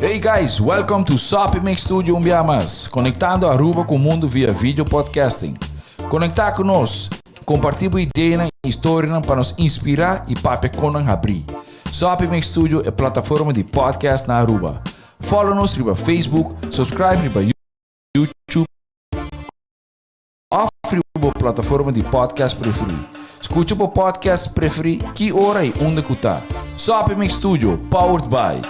Hey guys, welcome to Sopi Mix Studio Umbiamas, conectando Aruba com o mundo via video podcasting. Conectar conosco, compartilhar ideias e histórias para nos inspirar e para nos abrir. Sopi Mix Studio é a plataforma de podcast na Aruba. Follow-nos riba Facebook, subscribe riba YouTube, ofre a plataforma de podcast preferido. Escute o podcast preferido, que hora e onde que está. Sopi Mix Studio, powered by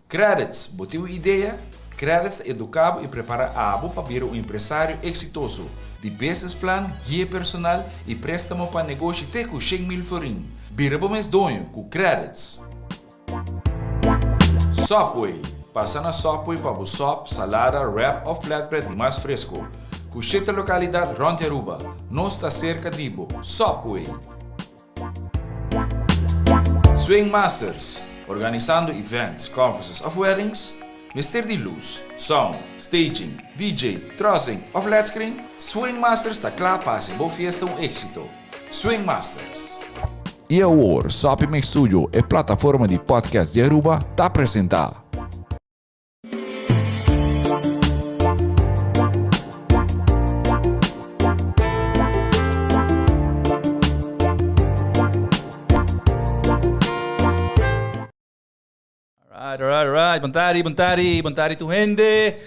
Qredits. Botiu ideia? Qredits educa e prepara abo para vir um empresário exitoso. De business plan, guia personal e préstamo para negócio até com 100,000 Florin. Vira para mês donho com Qredits. Sopway. Passa na Sopway para o sop, salada, wrap ou flatbread e mais fresco. Com 7 localidades ronde Aruba. Nós está cerca de Ibo. Sopway. Swingmasterz. Organizando events, conferences of weddings. Mister de luz, sound, staging, DJ, trussing of flat screen. Swingmasterz está claro para ser boa fiesta éxito. Swingmasterz. E agora, Sopi Mix Studio é plataforma de podcast de Aruba, está apresentar. Alright. Bontari tu gente,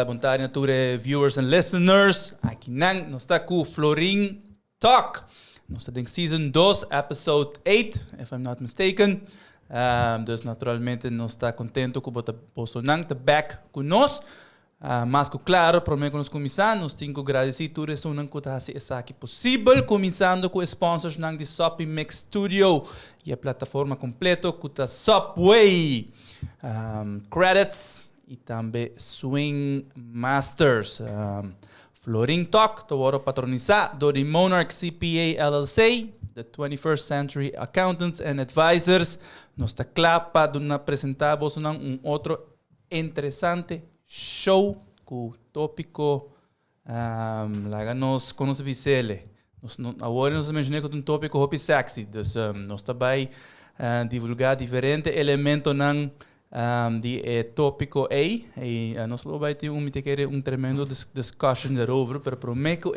bontari na ture viewers and listeners. Aqui nós está com Florin Talk. Nós estamos em Season 2, Episode 8, if I'm not mistaken. Dus naturalmente nós está contento com o Bolsonaro está back conosco. Mas claro, primeiro que nós começamos, nós temos que agradecer tudo isso que está aqui possível, começando com os sponsors de Sopi Mix Studio e a plataforma completa com a Sopway, Qredits e também Swingmasterz. Florin Talk, agora patronizado de Monarch CPA LLC, the 21st Century Accountants and Advisors. Nós está claro para apresentar outro interessante show com o tópico com os visele. Agora nós imaginamos que um tópico muito sexy. Então, nós também divulgar diferentes elementos de tópico A. E nós vamos ter um tremendo discussion daarover. Mas para mim, eu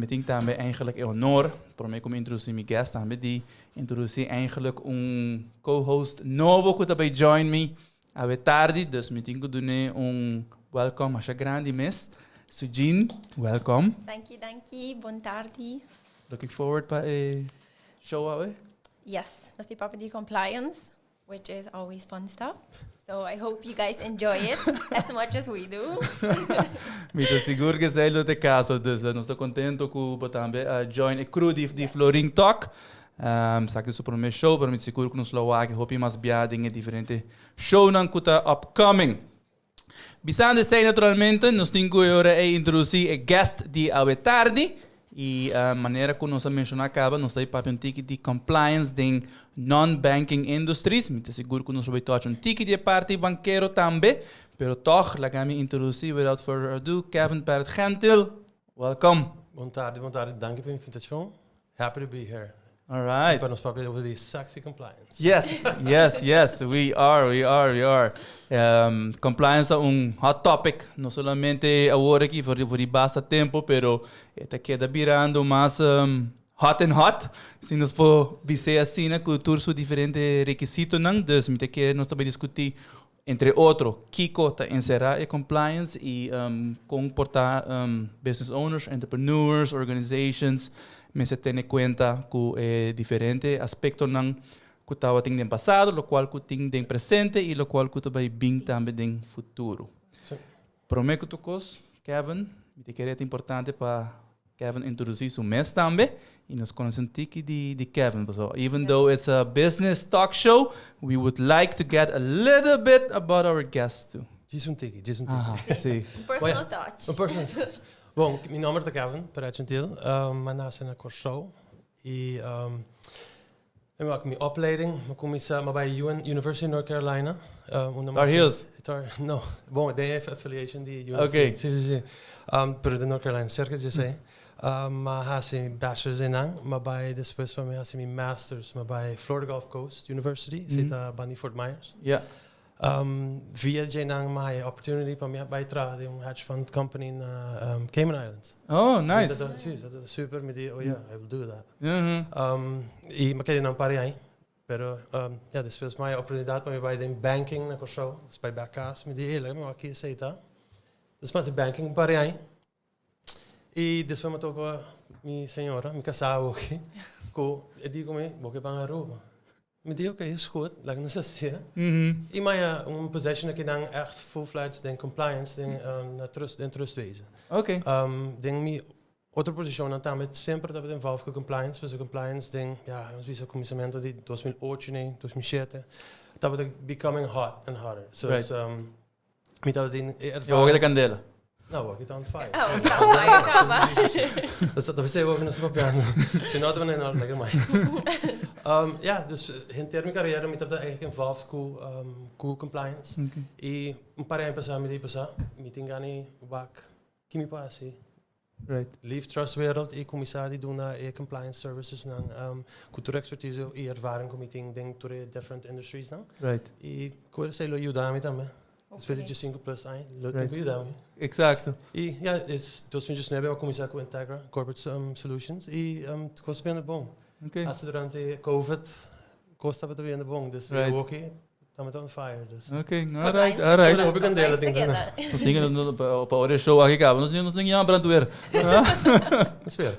tenho também eigenlijk honor. Para mim, como introduzir meu guest, também de introduzir eigenlijk co-host novo que também join me. Boa tarde, dus me tenho que dar welcome a grande miss. Sujin, welcome. Thank you. Boa tarde. Looking forward para a show hour? Yes, that's the property compliance, which is always fun stuff. So I hope you guys enjoy it as much as we do. Me estou seguro que sei de caso, dus nós estou contente com também join a crew de Florin Talk. Sabe isso para o meu show, para me seguro que nos Slovaquia, hope mais biading e diferente show não que está upcoming. Bisando sei naturalmente, nós temos que agora introduzir a guest de a tarde e a maneira que nós mencionamos acaba, nós temos para um ticket de compliance de non-banking industries. Me seguro que nós vamos ter um ticket de parte banqueiro também, pero toch, la me introduzir without further ado, Kevin Perret Gentil, welcome. Boa tarde, dank pela invitação. Happy to be here. All right. Para nos falar over the sexy compliance. Yes. We are. Compliance é hot topic. Não somente agora aqui por basta tempo, pero está queda virando mais hot and hot. Se nós for dizer assim, na cultura são diferentes requisitos, não. Então, me quer nós também discutir entre outros, Kiko está encerrar a compliance e comportar business owners, entrepreneurs, organizations. Me se tem em conta que diferentes aspectos não que estava tendo no passado, o qual que tem no presente e o qual que vai vir também no futuro. Prometo que Kevin, me queria é importante para Kevin introduzir o mês também e nós conhecemos de Kevin. So even though it's a business talk show, we would like to get a little bit about our guests too. Diz tiki. Sim. Personal touch. Bom, meu nome é Kevin Perret Gentil, mijn naast is een show. E eu maak mijn opleiding, ik kom bij University of North Carolina. Tar Heels? No, bom, they have affiliation de UNC. Okay. Sim. Pero de North Carolina, cerca de sei. Maar hasi bachelor's in ang, maar bij después para mí hasi mi masters, maar bij Florida Gulf Coast University, zit Bunny Fort Myers. Ja. Via Jenang my opportunity para mí bij trade een hedge fund company na Cayman Islands. Oh, nice. Sim, dat is super met die. Oh yeah, I will do that. Mhm. E maar queria não parar pero ja, después my oportunidade para mí bij de banking na corso, dus bij Bacas met die hele, maar aqui aceita. Dus mas banking parar e después me topa mi senhora, mi casado aqui, eu digo me, vou que para Aruba. Me digo que is goed, lijkt me zo zeer. E maar position que dan echt full-fledged den compliance den trustwezen. Oké. Den mi outra posição não também sempre dat involve com compliance, mas o compliance den ja, nós vimos o começamento de 2008 nem 2007, dat becoming hot and hotter. So Right. me dat den Eu vou de candela. não, vou on fire. Oh, ja, acaba. Dat we zeggen ook nog piano. Ze nou doen en lekker mij. Ja, dus in termen carrière met dat eigenlijk involved cool compliance. E paar jaar passar met die passar, meeting gani wak kimi passi. Right. Leave trust wereld e commissari doen na compliance services dan cultura expertise e ervaring committing ding to different industries dan. Right. E coisa sei lo ayuda me também. Dus weet je just 5+ ai, lo tenho cuidado. Exacto. E ja, is dus we just hebben commissar com Integra Corporate Solutions e kost bem bom. Okay. Als durante COVID kost dat bem bom, dus Right. oké, dan on fire dus. Okay, alright. Hoop ik aan delen dingen. Dingen op oude show aqui, cara. Nós não ninguém brando weer. Espera.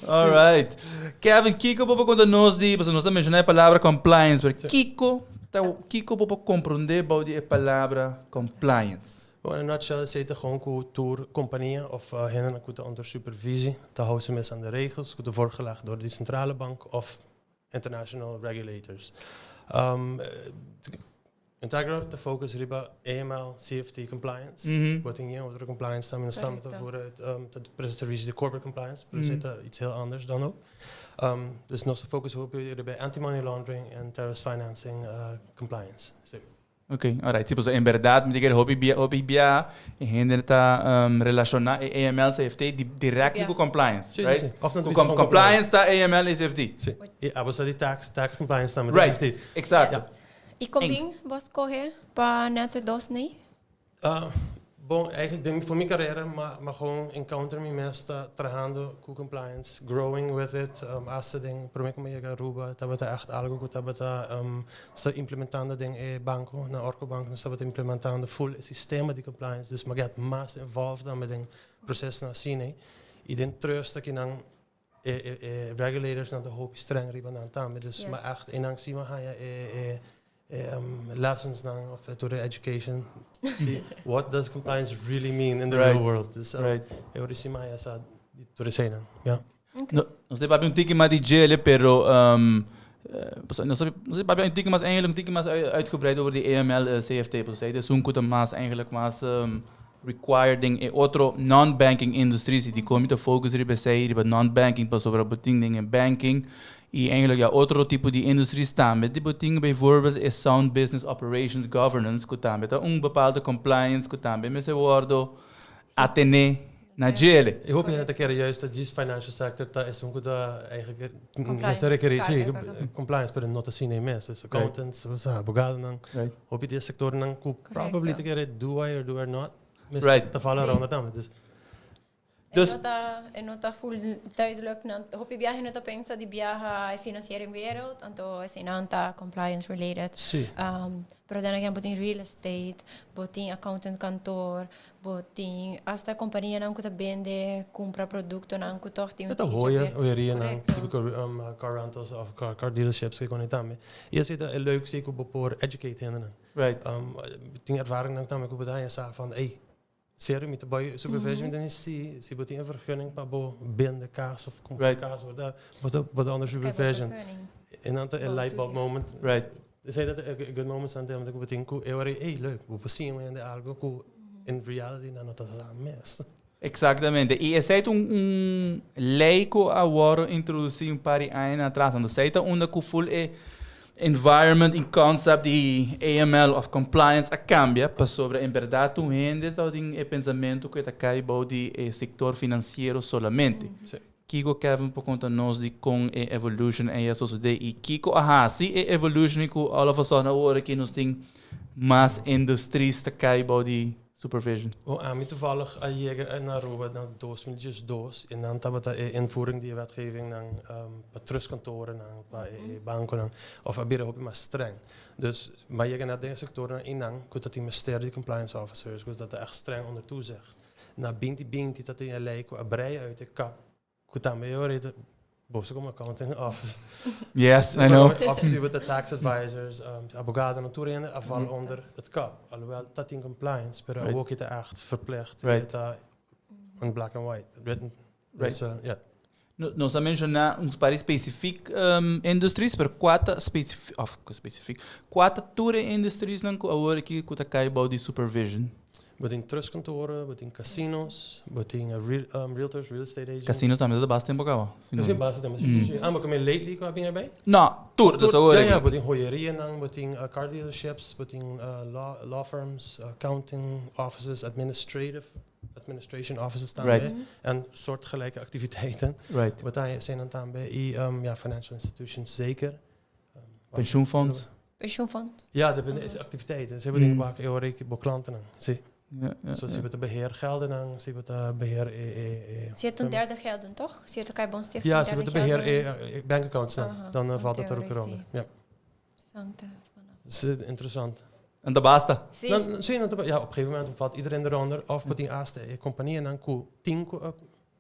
Alright. Kevin, Kiko popo quando nós di, você nós mencionar a palavra compliance, porque Kiko popo compreender about a palavra compliance. Well, in a nutshell zitten gewoon cultuur compagnieën of hen kunnen onder supervisie te houden ze met aan de regels, kunnen voorgelegd door de centrale bank of international regulators. Integra de focus riba AML, CFT compliance. Wat in je onder compliance staan in de stand voor de service de corporate compliance, maar zit iets heel anders dan ook. Dus onze focus op bij anti-money laundering en terrorist financing compliance. Ok, alright. Tipo, em verdade, me diga, hobby bia, e gente está relacionar AML CFT direct com compliance, right? Sim. Com compliance está AML e CFT. Sim. E a você de tax compliance também. Right. Exacto. E combin vos correr para net dos nee? Bom, eigenlijk denk ik voor mijn carrière, maar gewoon encounter me meesta trabajando com compliance, growing with it, essa ding, por mim como eu Aruba, tabata echt algo que tabata está implementando ding banco, na Orco Bank, nós tabata implementando full sistema de compliance, dus maar get mais involved dan met ding proces na cine, e den trust dat je dan regulators na de hoop streng riba na tam, dus maar echt inang si ma haya lessons now of to the education. What does compliance really mean in the real world? Dus eu disse mais essa to the cena. Ja. Nós temos um tique mais de gel, pero nós temos um tique mais eigenlijk een tique mais uitgebreid over die AML CFT. Dus dat is een goede maas eigenlijk mas required in outro non-banking industries die komen te focussen op zij op non-banking pas over beting in banking. E eigenlijk ja, outro tipo de industrie staan met die beting bijvoorbeeld is sound business operations governance, que também tá bepaalde compliance, que também met zijn woorden atene na gele. Ik hoop dat ik juist dat die financial sector dat is een goede eigenlijk compliance per nota sine mes, dus accountants, advogados dan. Hoop je die sectoren dan probably te keren do I or do I not? Right. Te vallen rond dan. Dus en nota full duidelijk, hoop je viaje nota pensa die viaja financiering wereld, anto is in anta compliance related. Sí. Pero dan again botin real estate, botin accountant kantoor, botin hasta companhia não kuta bende, compra produto não kuta toch het hoor je typical car rentals of car dealerships que kon também. E is het leuk zeker op educate hen. Right. Ting ervaring dan também op daar sa van hey serio met de boy supervision dan is sie botin een vergunning pa bo bende kaas of kaas wat anders supervision. En dan een light bulb moment. Right. Zei dat een good moment aan dat ik betin ku hey leuk, we passeren in de algo ku in reality dan dat is aan mes. Exactamente. E esse é leico agora introduzir par de anos atrás. Então, sei onde que full environment in concept de AML of compliance a cambia, para sobre em verdade tu rende o pensamento que está caibo de sector financeiro solamente. Kiko Kevin por conta nós de com a evolution em a sociedade e Kiko se a evolution que all of a sudden agora que nós tem mais indústrias está caibo de supervision. Aan toevallig naar Aruba naar 2002 en dan hebben we invoering die wetgeving naar trustkantoren, naar banken of abira op maar streng. Dus maar je naar deze sectoren in dan dat die ministerie compliance officers dus dat echt streng onder toezicht. Na 2020 dat in lijkt een brei uit de kap. Goed dan bij jou reden bovenkom accounting office. Yes, I know. Af en toe met de tax advisors, abogaden en toerenden afvallen onder het kap. Alhoewel dat in compliance, maar ook het echt verplicht. In black and white. Written. Dus, yeah. Nós mencionamos uns países específicos indústrias, mas quatro indústrias não agora que está caindo de supervision. Butin trustkantoren, butin casinos, butin realtors, real estate agents. Casinos também dá bastante tempo cá. Casinos bastante tempo. Maar kom je lately qua ben erbij? Não, tour, dat is agora. Ja, butin joyerieën dan, butin car dealerships, butin law firms, accounting offices, administration offices staan bij. En soortgelijke activiteiten. Right. Wat daar zijn dan bij financial institutions zeker. Pensioenfonds. Pensioenfonds? Ja, dat zijn activiteiten. Ze hebben dingen waar ik hoor bij klanten. Zie. Zo zien we het beheer gelden aan, zien we het beheer... Zie je toen derde gelden, toch? Zie je het bij Bonsticht? Ja, zien we het beheer bankaccounts dan valt het er ook onder. Ja. Dat is interessant. En dat basta? Ja, op een gegeven moment valt iedereen eronder. Of met die eerste compagnie en dan koe 10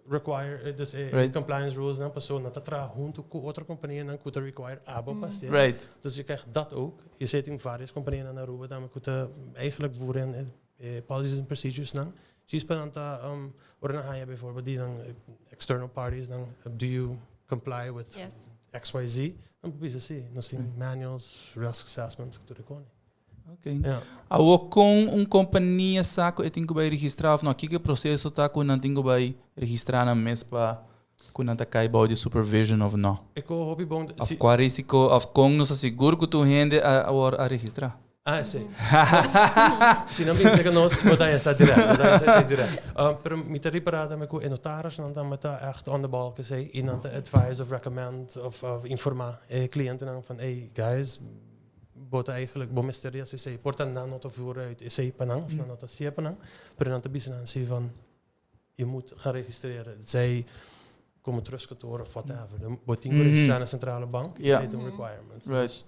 require, dus compliance rules dan persoon dat tra junto com outra companhia en dan kunt require abo passeren. Right. Dus je krijgt dat ook. Je zit in various compagnieën aan Aruba, dan moet je eigenlijk voeren policies en procedures dan. Zie je dan ga je bijvoorbeeld die dan external parties dan do you comply with XYZ? Dan moet je zien. Dan zien manuals, risk assessments, doe ik gewoon. Ok. Awo com companhia saco eu tenho que vai registrar não aqui que processo tá com não tenho que vai registrar na mês para com não tá cai de supervision of não. Ik hoop hobby bom. Of qua risco of com nos seguro que tu rende a registrar. Sim. Sim, não pensa que nós botar essa direto. Pero me ter reparado me com notaris não tá met echt on the ball que sei e não advise of recommend of informar cliënten dan van hey guys bota eigenlijk bom mysterie se sei porta na nota vooruit sei panang of na nota se panang pero dan te bisinansie van je moet gaan registreren. Zij komen trustkantoor of whatever. Dan wordt registreren naar centrale bank. Je zet een requirement. Right.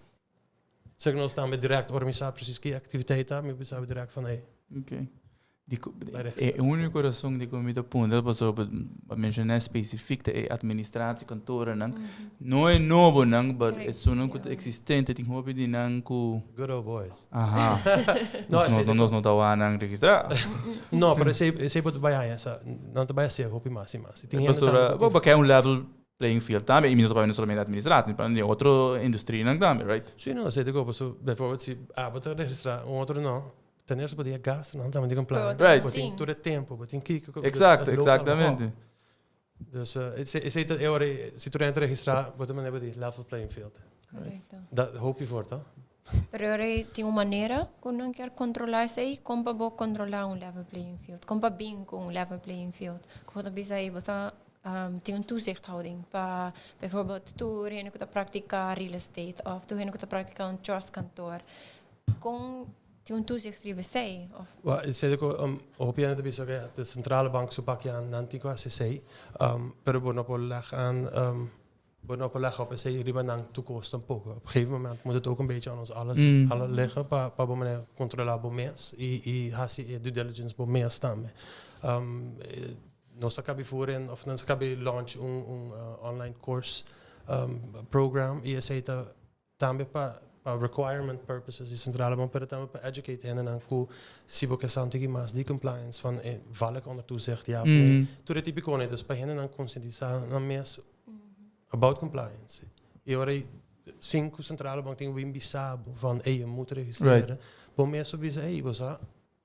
Zeggen we staan met direct organisatie precies die activiteit aan, maar we zijn direct van hey. Okay. O único coração de comida punta, para mencionar específico da administração cantora, não é novo, mas é só não existente, tem hobby de não com. Good old boys. Aha. Nós não estava a registrar. Não, mas esse pode baixar essa, não te baixar ser hobby mais. Porque é level playing field também, e não trabalha somente administração, mas outra indústria também, right? Sim, não, sei de como, bijvoorbeeld se bota registrar, outro não. Ten eerste moet je gas en dan moet je een plan. Right. Door het tempo, moet je kijken. Exatamente. Dus je ziet dat se tu entra registrar, moet je hebben die level playing field. Correcto. Dat hoop je voor, toch? Pero ahora tem uma maneira quando não quer controlar isso aí, como para controlar level playing field, como para bem com level playing field. Como também aí você tem toezichthouding para, bijvoorbeeld, tu rende que praticar real estate of tu rende que praticar trust kantoor. Com tem toezicht die we zei of sei que hoop je net te zeggen de centrale bank zo pak je aan nantico ACC pero bonopoleg aan bonopoleg op se riba nang toekomst een poco op een gegeven moment moet het ook een beetje aan ons alle liggen pa bomene controlable mes e hasi due diligence bom mes staan nós acabei voeren of nós acabei launch online course program e aceita também para requirement purposes die centrale bank per dan educate hen en dan ko sibo ke santi mas die compliance van val ik onder toezicht ja of nee to het typico nee dus bij hen dan conscientizar dan meer about compliance e ora 5 centrale bank tem wim bisabo van je moet registreren bom meer so bisa was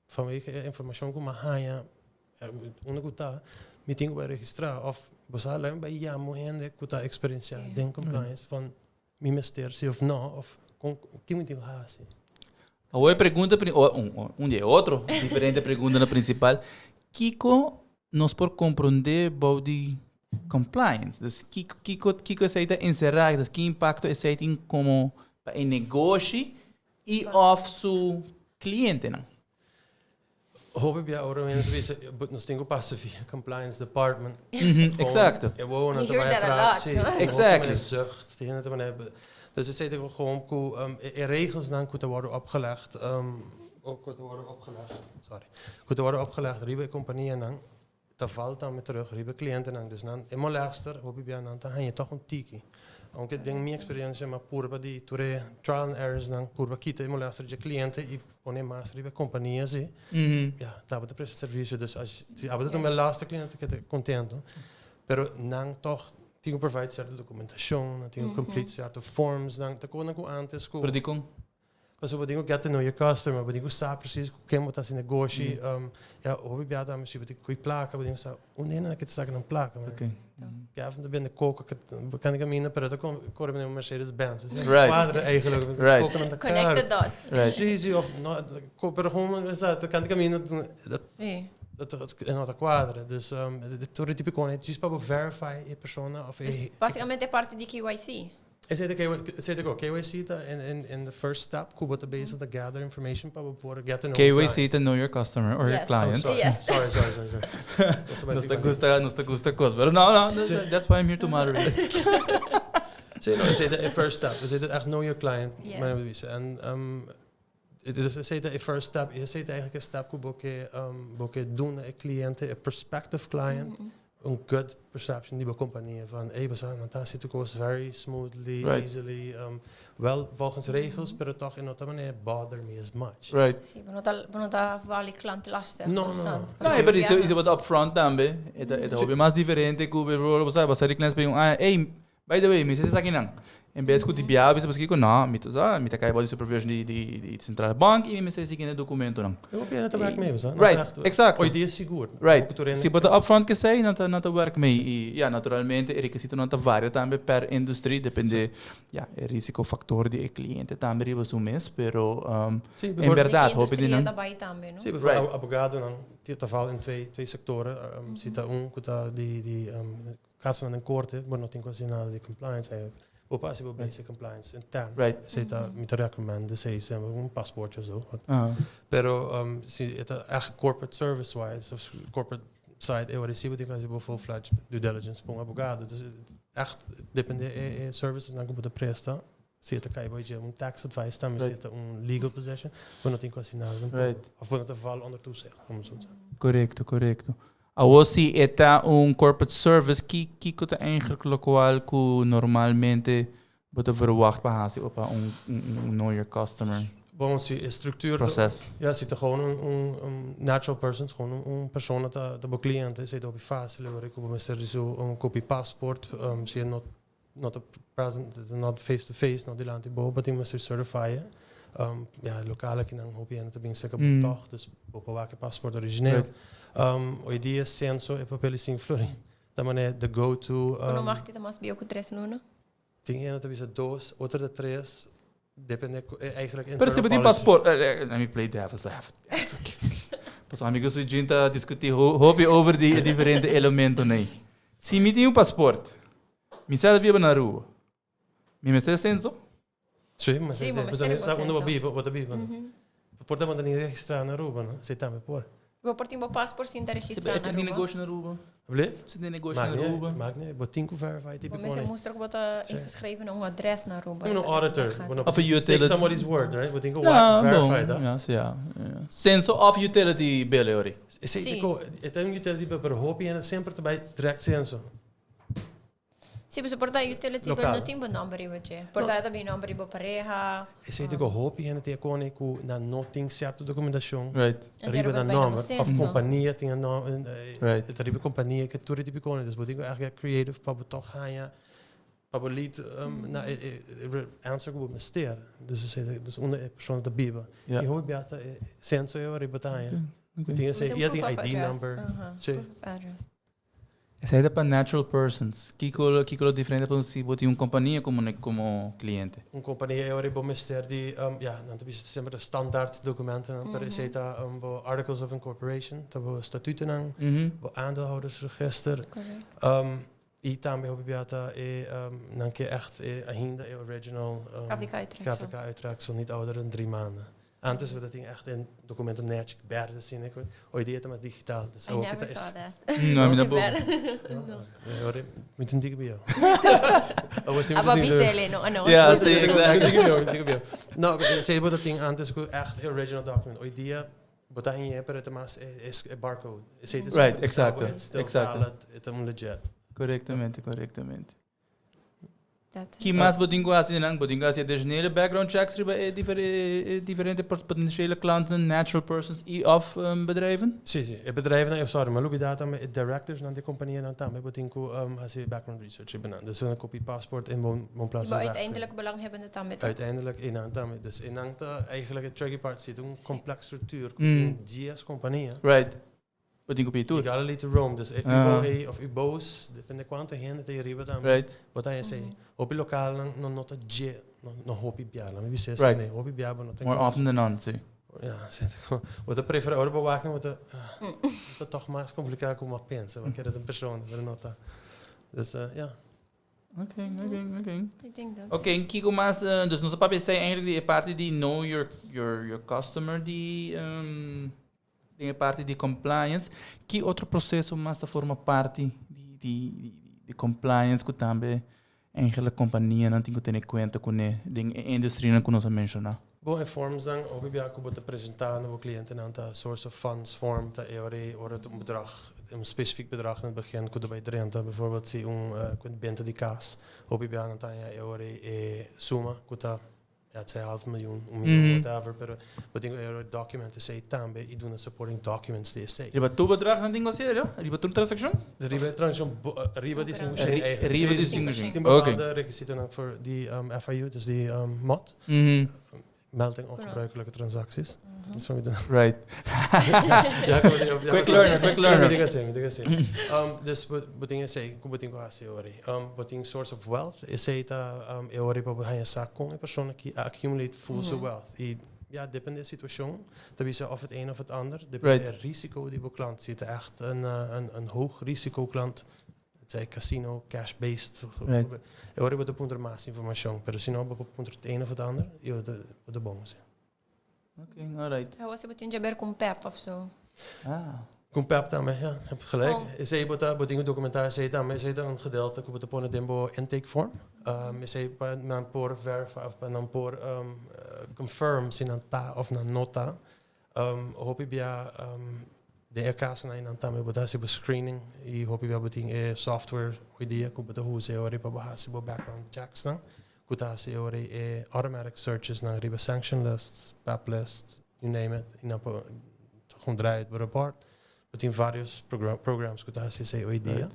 vanwege informatie kom maar ja ondergoed meeting bij registrar of was alleen bij ja mo hen kuta experiência den compliance van ministerie of no of que muito assim. Agora pergunta, outro, diferente pergunta na principal. Kiko, nós por compreender about the compliance. Dus Kiko aceita encerrar, dus que impacto aceita como em negócio e of seu cliente, não? Hoop ik ahora nos tengo passo via compliance department. Exacto. Eu vou na You hear that a lot, sim, no? Exactly. Zucht, dus ik zei dat gewoon regels dan kunnen worden opgelegd. Kunnen worden opgelegd, riba compagnieën dan. Dat valt dan met terug, riba cliënten dan. Dus dan, in mijn luister, hoop ik dan ga je toch een tiki. Aunque tengo mi experiencia, ma purba di ture trial and errors dan, purba kita mo luister je cliënten e pone mais riba companhia sim. Ja, dat wordt de serviço dus als abado tu meu laatste cliënten que te contento. Pero não toch tenho provide certa documentação, tenho complete certa forms dan, te kon ik antes ko. Predicam. Mas eu digo get to know your customer, eu digo sabe preciso quem botar assim negócio, ja, hoe bij daar misschien wat ik placa, eu digo sa, onena que te saca na placa, Okay. ja, van de binnen koken, kan ik amina, pero dan kom ik Mercedes-Benz. Right. Quadra eigenlijk, Right. koken aan de Connect the dots. Right. Precies, of pero gewoon, dan kan ik amina, Sim. dat in een quadra. Dus het type gewoon, het is para verify a persona of Basicamente é parte de KYC. I say the KYC in the first step, kubo to base to gather information para poder get to know. KYC to know your customer or your Yes. client. Sorry. Yes. Nos te gusta cos, pero no, that's why I'm here to moderate. Say the first step. Say that know your client. Yes. En say the first step. Je zegt eigenlijk een stap boke doen een cliënt, een prospective client. Een good perception die bij compagnieën van we zijn fantastisch to goes very smoothly, easily, wel volgens regels, maar toch in een manier bother me as much. Right. Sim, não tá vale cliente lastig. No. Constant. No, but is what upfront também. Het hobby mais diferente que o bro, você de clientes perguntam, hey, by the way, me se aqui não. Em vez de biar, você busca não, me tá cai de supervisão de central bank e me se aqui no documento não. Eu vou te werk mee, zo. Right, exact. O idee is seguro. Right. Se botar upfront que sei, não tá work mee. E ja, naturalmente, é requisito não tá varia também per industrie, depende, ja, é risco factor de cliente também riba su mes, pero em verdade, hobby de não. Sim, bijvoorbeeld abogado dan, die geval in twee sectoren. Ziet daar die caso in corte, maar nog in quasi nada de compliance eigenlijk. Op passive basic compliance intern. Right. Zit daar met de recommenden, zei ze een paspoort of zo. Pero zie het echt corporate service wise of corporate side, wat zie wat ik als je full-fledged due diligence voor abogado. Dus echt depende services dan op de presta. Zie het kan je een tax advice, dan zit een legal possession, maar nog in quasi nada. Of wordt het val onder toezicht, om zo te zeggen. Correcto. Awosi eta corporate service que tá eigenlijk lokaal que normalmente você verwacht para hasi op know your customer. Bom, zie structuur proces. Ja, zit er gewoon een natural person, gewoon een persoon dat de cliënt zit op je fase, hoor ik op een service een kopie paspoort, zie je not a present, not face to face, not dilante bo, but je moet certifieren. Ja, lokale kinderen hoop je en het ben zeker toch, dus op welke paspoort origineel. Hoy día censo e papel sin Florin. Da maneira the go to. Não mag dit mas bio com 3 luna. Tem ena talvez 2, outra de 3. Depende eigenlijk. Pero se tem passport, let me play devil's advocate. Os amigos a gente discutir hobby over die diferente elemento nei. Se me tem passport, me sai da na rua. Me sai censo? Sim, mas sabe quando eu bibo, bota bibo. Porta manda nem registrar na rua, não? Sei também por. Vou portar meu passport sem ter registrado na Rúba. Você tem negócio na Rúba? Você tem negócio na Rúba? Maakt niet, but think verify type gewoon. Mensen moesten ook wat ingeschreven een adres naar Rúba. Een auditor. Of a utility. Take somebody's word, right? We think verify that. Ja. Censo of utility bill, hoor. Sim. Het is een utility bill, maar hoop je sempre te bij direct censo. Sim, você portar utility bill não tem bom número, você. Portar também número de pareja. Eu sei que eu hope que tem com que na não tem certa documentação. Right. Riba da nome, of companhia tem nome, right. Het riba companhia que tudo tipo com, dus moet ik eigenlijk creative para toch gaan para lead na answer com mister. Dus eu sei dus uma pessoa da biba. E hope beata senso eu riba tá. Tem esse ID number. Proof of address. Essa é para natural persons. Que é diferente para se botar uma companhia como cliente? Uma companhia é o mister die, dan heb je sempre de standaard documenten. Per se dat articles of incorporation, dat we statuten, aandeelhoudersregister. E também o bibliata não que echt ainda é original KVK-uittreksel niet ouder dan 3 maanden. Antes we dat ding echt in documenten netjes berden zien. Hoy día het digitaal. Dus I never saw that. Não, me dá bom. Met een dikke bio. Aber bistele, no. Ja, sim, exactly. Nou, ze hebben dat ding antes echt original document. Hoy día botar in je per mas is barcode. Right, exacto. Het is legit. Correctamente. That's Que mais bodingo assim, não? Bodingo assim, desde background checks é diferente para potenciële klanten, natural persons e of bedrijven? Sim. Bedrijven, sorry, maar loop je data met directors naar die compagnie dan tam. Bodingo als je background research benadert. Dus een kopie paspoort in woonplaats. Maar uiteindelijk belanghebbende daarmee toch? Uiteindelijk in aan daarmee. Dus in aan eigenlijk het tricky part zit een complex structuur. GS compagnieën. Right. Bodingo op je tour. Je gaat alleen te Rome. Dus of je boos, depende quanto gente te arriva dan. Right. Wat hij zei. Op je lokaal non nota G, non hopi biala. Maar wie zegt nee, hopi biala not. More often than not, zie. Ja, zit. Wat de prefereren bewaking wat dat toch maar complicaat om op pensen. Wat keer dat een persoon voor een nota. Dus ja. Oké. Ik denk dat. Oké, Kiko mas, dus nosso papel é eigenlijk die parte die know your customer, die parte de compliance. Que outro processo mais da forma parte de compliance que também eigenlijk companhia não tem que ter em conta com a indústria que nós mencionamos. Bom, em formas dan, ook bij jou te presenteren aan cliënten aan de source of funds vorm, dat wordt een bedrag, een specifiek bedrag in het begin, kunnen bij rente, bijvoorbeeld zie kunnen binden die kaas, ook bij jou dan je summa, kunnen ja, het zijn 500.000, 1 miljoen, whatever, maar wat ik documenten zei tambe, ik doe een supporting documents die zei. Riba tu bedrag não tem que ja? Riba tu transaction? De riba transaction, riba distinguishing eigen. Riba distinguishing. Een bepaalde requisieten voor die FIU, dus die MOT. Melding ongebruikelijke transacties. Dat is wat we doen. Right. Ja, quick learner. Dus wat dingen zeggen, wat dingen was theorie. Wat dingen source of wealth is het theorie op een zaak kon een persoon die accumulate full wealth. Ja, depende de situatie. Dat is of het een of het ander. Depende het risico die bij klant zit. Echt een hoog risico klant. Het casino, cash-based. Eu hoor de punter mais informação, pero se não vou punter het een of het ander, eu de bonus. Oké, alright. Hij was het in Jaber com PEP of zo. Com PEP também, ja, heb gelijk. Ik zei dat dingen documentaire zei dan, maar zei dan een gedeelte ik op de dembo intake form. Ik zei dan por verify of dan por confirm sin een ta of een nota. Hoop ik ja de caso na in também botar se screening e hope we botar software idea que botar use ore para baixar se background checks não botar se ore automatic searches na riba sanction lists, PAP lists, you name it, in gewoon draait het rapport botar vários programs que botar se idea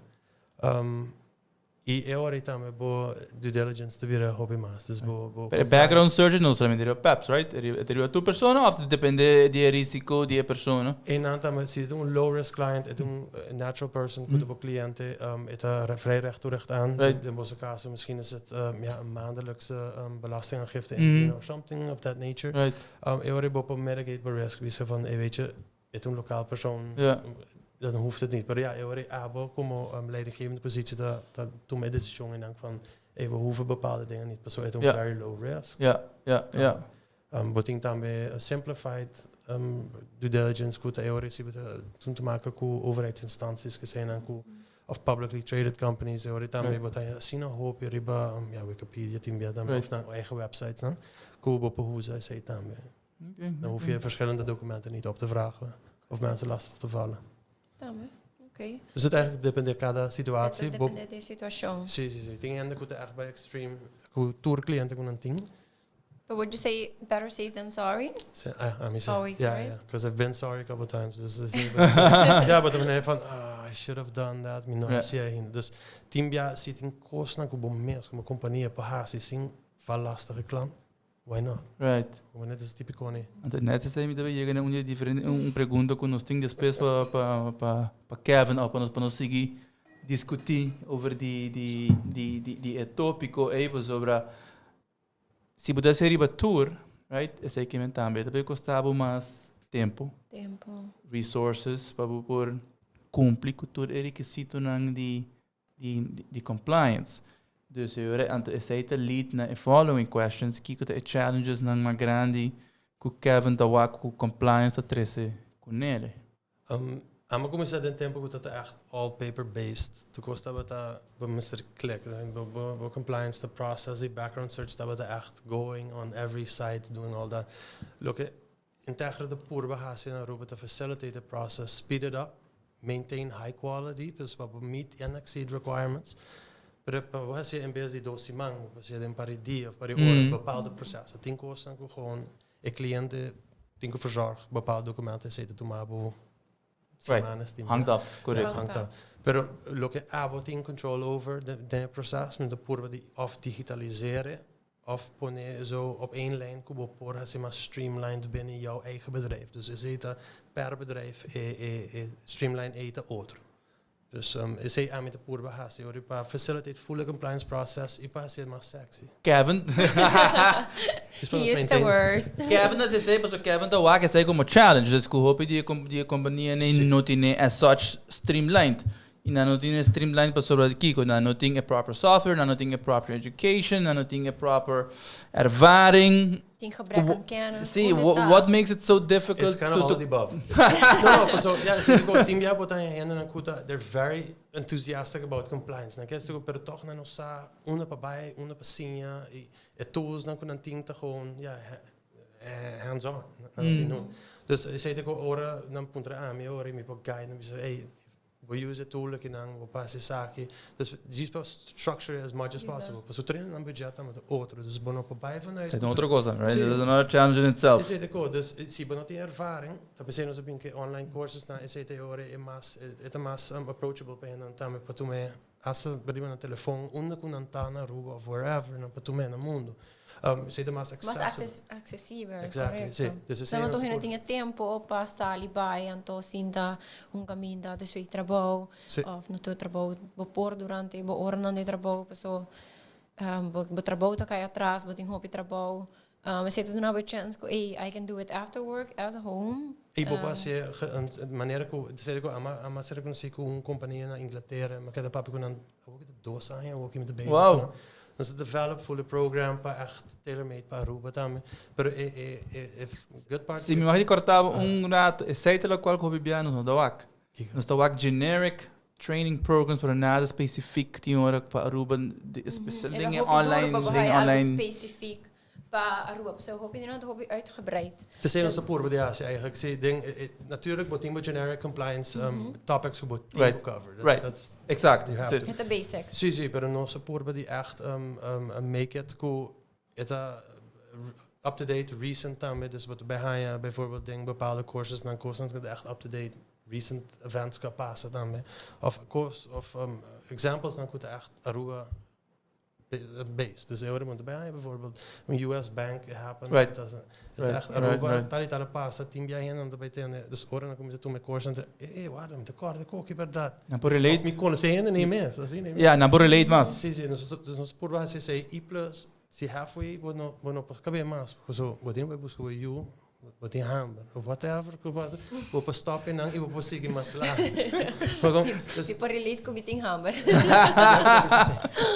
e ore também bo due diligence te vira hobby mais dus bo background search não somente de PAPs, right? É tua persona ou depende de risco de persona? En dan zie je een low risk client, het een natural person, goede cliënten, het vrij recht toe recht aan. In deze casus misschien is het een maandelijkse belastingaangifte in or something of that nature. Right. Je wordt op een mitigate risk, wie van weet je, het een lokaal persoon. Dan hoeft het niet. Maar ja, je wordt abo como leidinggevende positie dat toen met deze jongen dan van we hoeven bepaalde dingen niet. Zo het een very low risk. Ja. Boting também simplified due diligence com a EORIC toen te maken met overheidsinstanties gezien en of publicly traded companies EORIC também botar assim een hoop riba Wikipedia team dan of naar eigen websites dan com op hoe zij zei também. Dan hoef je verschillende documenten niet op te vragen of mensen lastig te vallen. Okay. Dus het eigenlijk depende cada situatie. Depende de situatie. Sim. Dingen dat echt bij extreme com tour cliënten com een ding. But would you say better safe than sorry? Always, right? Because I've been sorry a couple of times. Ja, maar dan van, I should have done that. Dus team zit in kosten com bomeiros, com uma companhia para hacer sin lastige klant. Why not? Right. Como net is típico nie. Antes net sei me deve chegar uma diferente pergunta que nós tem depois para Kevin ou para nós seguir discutir over die tópico even sobre se pudesse ser riba tour, right? Esse aqui também também custava mais tempo, resources para por cumprir com todo o requisito de compliance. Dus esse aí lead na following questions que tem challenges na mais grande que Kevin tá com compliance a trece com ele. Ama começar de tempo que tá echt all paper based. Tu gosta bata ba Mr. Click, ba compliance the process, the background search tá bata echt going on every site doing all that. Look, integra de purba hasi na Aruba to facilitate the process, speed it up, maintain high quality, dus we meet and exceed requirements. Maar wat je in bezig die dosimang, wat je in paridie of paridie bepaalde processen. Tien kosten dan gewoon cliënten, tien verzorg bepaalde documenten zetten toen maar bo. Hangt af, correct. Hangt af. Pero lo que abo tiene control over de proces, met de purba die of digitaliseren of ponen zo op één lijn kubo por hasi maar streamlined binnen jouw eigen bedrijf. Dus is het per bedrijf streamline eten otro. Dus is hij met de purba hasi or ipa facilitate full compliance process ipa hasi maar sexy. Kevin. He used the word. Kevin as say, but Kevin the work is como challenge. Dus que hope die companhia não tem as such streamlined. E não tem streamlined para sobre aqui, não tem a proper software, não tem a proper education, não tem a proper ervaring. Tem gebrek aan kennis. See, what makes it so difficult? It's kind of all of the above. No, so yeah, so the team yeah, but they're very enthusiastic about compliance. Na questão pero toch na nossa una papai, una pasinha e tools na kun team te gewoon ja hands on. Dus ik zei dat ora na puntra ami ora mi po guide mi say hey we use it tool que não vou passar saki. Dus just structure as much as possible. Mas o treino não budget mas outro. Dus bono para baie vanuit. É outra coisa, right? There's another challenge in itself. Is het ook. Dus se bono tem ervaring, dan pensei nos bem que online courses na is het ora é mais approachable para hen também para tu me assa beriba na telefone, onde kun antana Aruba of wherever na para tu me no mundo. Seja mais acessível. Exactly. Sim. Dus não tô ainda tinha tempo para estar ali vai, então sinta caminho da seu trabalho, ou no teu trabalho, por durante, hora não de trabalho, pessoa, trabalho tá cai atrás, tem hobby trabalho. Mas se tu não have a chance, I can do it after work, at home. E boba se maneira que sei que ama ser conhecido com companhia na Inglaterra, mas cada papo com não, o que 2 anos, o que me base. Wow. Dus het develop full program para echt tailor-made para Aruba também. Pero good part. Se me vai cortar rato, aceita lá qual hobby bianos no dawak. Nos dawak generic training programs para nada específico tinha hora para Aruba dingen online specifiek para Aruba. So hobby niet hobby uitgebreid. Het is heel support bij de eigenlijk. Zie ding natuurlijk wat team generic compliance topics voor team cover. Right. Exact. Het de basics. Zie, pero no support bij die echt make it cool. Het up-to-date recent daarmee. Dus wat bij bijvoorbeeld ding bepaalde courses dan courses dat echt up-to-date recent events kan passen daarmee. Of course of examples dan kun je echt Aruba base. Dus je moet bij bijvoorbeeld een US bank happen. Right. Dat is echt Aruba. Daar passa team bij hen en daarbij ten. Dus oren dan komen ze toe met course en hey, waar dan de kaart de kookje per dat. Na por relate. Mi kon ze hen niet meer. Ja, na por relate mas. Sim, dus ons por base se I plus se halfway bueno pas cabe mais. Zo, wat in we busco we you wat in hamber of whatever que was vou para stop en ik vou seguir mais lá. Dus por relate com meeting hamber.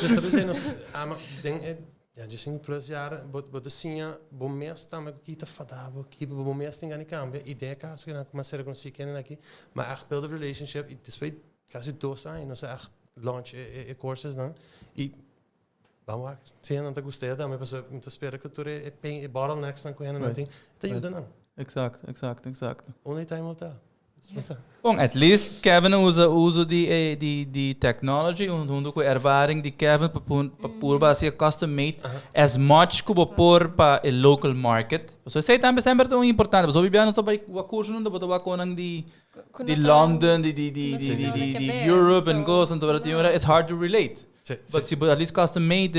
Dus dat is nos ama ding ja, just in plus jaren wat de sinha bom mês também que tá fadabo que bom mês tem ganho cambia ideia caso que não começar a conseguir kennen aqui mas echt build a relationship e despite quase 2 anos nós echt launch courses dan e vamos sim não tá gostei também para muito espera que tu é bottlenecks dan com ele não tem tá ajuda não Exact. Only time will tell. Bom, at least Kevin usa die technology und com ervaring de Kevin para por base custom made as much como por para o local market. So sei também sempre tão importante. Mas o bibiano está para o curso não para com de London, de Europe and goes and it's hard to relate. But see, at least custom made,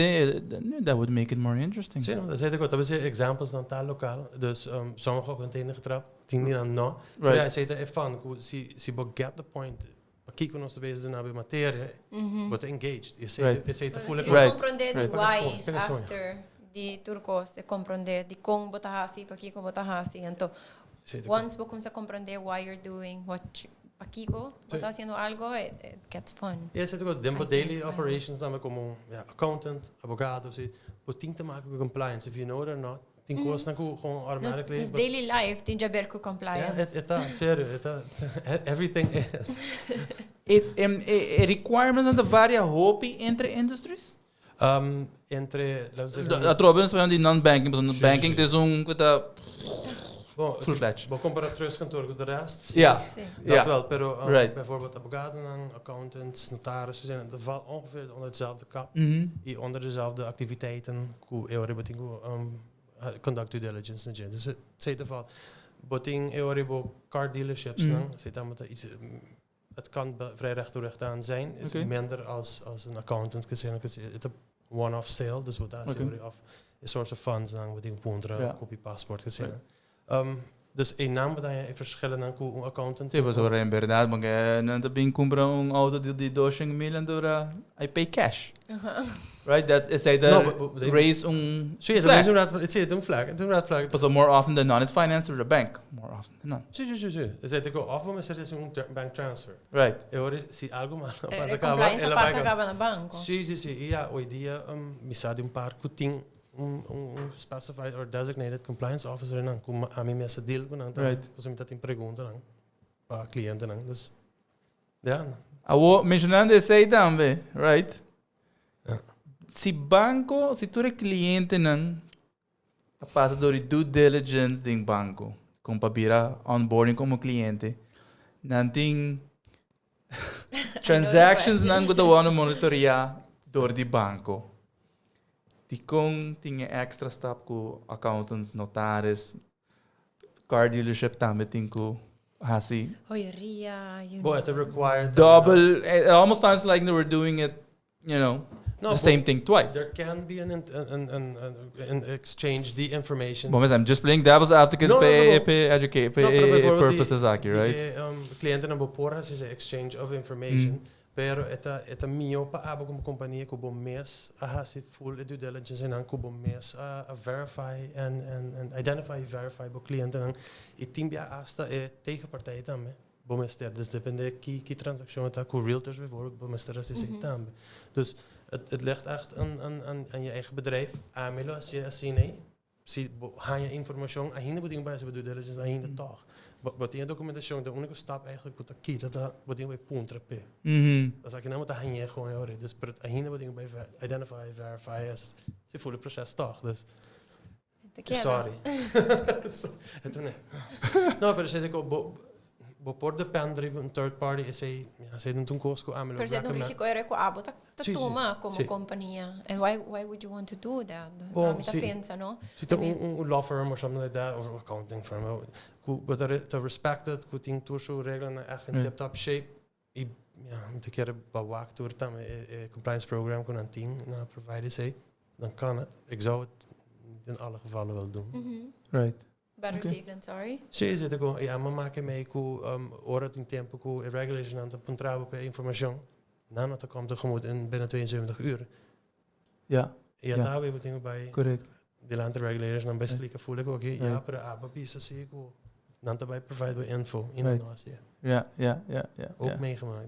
that would make it more interesting. Sim, dat zei ik ook. Dat zijn examples dan taal lokaal. Dus sommige container getrapt, 10 dan no. Maar ja, zei dat van, si get the point. aqui que nós bezig na matéria, but engaged. Esse te voel Right. Compreender Right. the why after the turcos, de compreender de como botar assim, para que botar assim. Então, once você começa a compreender why you're doing what Paquico, está haciendo algo, it gets fun. Esse é o tempo daily operations também como accountant, advogado, but tem te maken com compliance. If you know it or not, tem coisas que gewoon automatically. Nos daily life tem já ver com compliance. Sério, everything is. Requirements aan de varia hobby entre industries? Entre, Trouwens, bij die non-banking, bijvoorbeeld banking, het is full-fledged. Bom, comparar três kantoor com de rest. Ja. Dat wel, pero Right. bijvoorbeeld advocaten, accountants, notarissen zijn dat valt ongeveer onder dezelfde kap. Onder dezelfde activiteiten, conduct due diligence en dus het zit er van boting euribo car dealerships zit dan met iets het kan vrij recht toe recht aan zijn het is minder als een accountant gezien het een one-off sale dus wat daar of a source of funds dan wat in puntra kopie paspoort gezien dus een naam dat je verschillen aan een accountant Sim, mas agora em verdade, porque não também compra auto de 200 mil and I pay cash. Right? That is either raise flag. Het is flag. But more often than not, it's financed through the bank. More often than not. Sim. Dus het go off mas het is een bank transfer. Right. Agora se algo mal Compliance passa acaba no banco. Sim. Ja, hoje dia me sabe par kuting specified or designated compliance officer nan como a mim essa deal com nan Right. Pues me tem pergunta nan para cliente nan dus ja. Mencionando esse aí também, right? Ja. Se banco, se tu é cliente não passa do due diligence do banco, como para virar onboarding como cliente, não tem transactions não que tu monitorear door die banco. Die kon tinha extra stap com accountants, notaris, car dealership também tem com hasi. Joyeria, Boy, it required Double. It almost sounds like they were doing it, the same thing twice. There can be an exchange the information. But I'm just playing devil's advocate educate purposes aqui, right? Cliente na bopora se exchange of information. Pero eta mio pa abo como companhia que bom mês a se full due diligence en que bom mês a verify and identify verify bo cliente en e timbia hasta tegenpartij também bom mês ter dus depende que transactie het com realtors bijvoorbeeld bom mês ter is também dus het ligt echt aan je eigen bedrijf aanmelo als je nee zie ga je informatie aan hinne beding bij due diligence aan hinne toch. Wat in documentatie, de enige stap eigenlijk wat ik dat wat in bij punten p. Dat ik nou moet hangen gewoon hoor. Dus per het wat in bij identify, verify is je volle proces toch. Dus sorry. Het nee. Nou, maar zeg ik op por depender een third party is hij dan toen kosko aan. Per se un risiko era com abo tá toma como companhia. And why would you want to do that? Tá pensa, no? Se tem law firm or something like that or accounting firm. But to respect it, ku ting tušu regelen echt in tip-top shape. I moet een keer bewaakt door dan compliance program kon aan team naar provider say, dan kan het. Ik zou het in alle gevallen wel doen. Right. Better safe than sorry. Sim, zit ik ja, maar maken mee ku ora in tempo ku irregulation aan te puntrabo per informatie. Nou, dat komt tegemoet in binnen 72 uur. Ja. Ja, daar weer wat dingen bij. Correct. De land regulators dan best klikken voel ik ook ja, per abapisa zie ik dan daarbij provide bij info in Ja. Ook meegemaakt.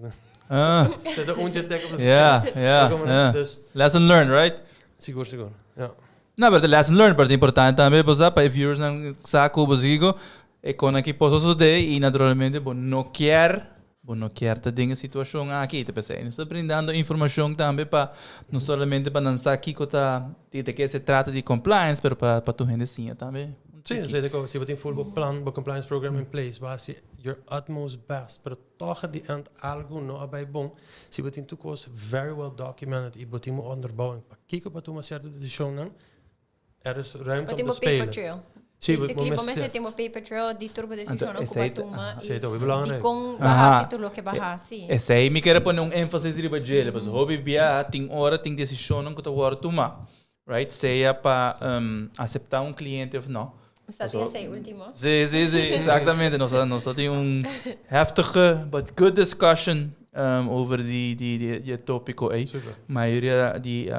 Zet de ontje tag op de ja. Dus lesson learned, right? Sigur. Ja. No, pero the lesson learned, pero importante também, pues, para viewers não saco, pues, digo, con aqui posso de e naturalmente, não quer te dinge situação aqui, te pensei, está brindando informação também para não somente para lançar aqui que que se trata de compliance, pero para tu gente sim também. Sim, zeg ik ook. Ze hebben een full plan, een compliance program in place, waar ze your utmost best, pero toch die end algo no bij bon. Ze hebben in toekomst very well documented, je moet onderbouwen. Kijk op wat een certa decisão er is ruimte om te spelen. Paper trail. Basically, você tem uma paper trail de turbo decisão não com batuma e de com bahasi tudo que bahasi. Esse aí me quer pôr ênfase de bajele, mas hobby bia tem hora tem decisão não que tu hora tomar, right? Seja para aceitar cliente ou não. Está bien esse último. Sim, exatamente. Nós temos heftige but good discussion over die tópico aí. Maioria die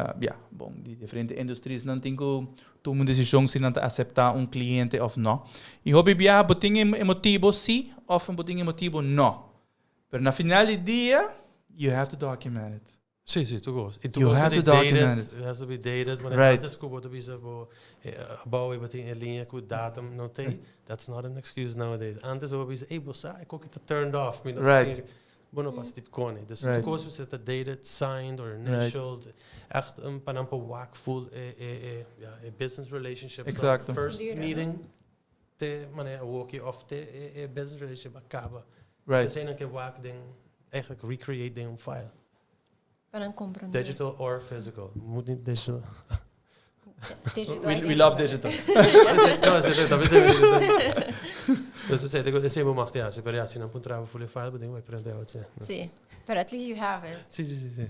diferentes indústrias não tem que tomar uma decisão se não aceitar cliente ou não. E hobby bia botinho motivo sim, ou botinho motivo não. Mas na final do dia, you have to document it. Sim, tu gosta. You have to document it. It has to be dated. When Right. antes que você bisa about e botinho linha com datum não tem. That's not an excuse nowadays. Antes você bisa, você é que tá turned off. Right. Bueno, pas tipo cone. Dus Right. tu gosta você tá dated, signed or initialed. Echt panampa waakful business relationship. Exacto. First meeting te mané walkie off te business relationship acaba. Right. Ze zijn een waak ding eigenlijk recreate ding een file. Para compreender. Digital or physical. Moet niet digital. We love digital. No, talvez você sei uma marca assim, para assim não encontrava full file, mas vai prender você. Sim, but at least you have it. Sim.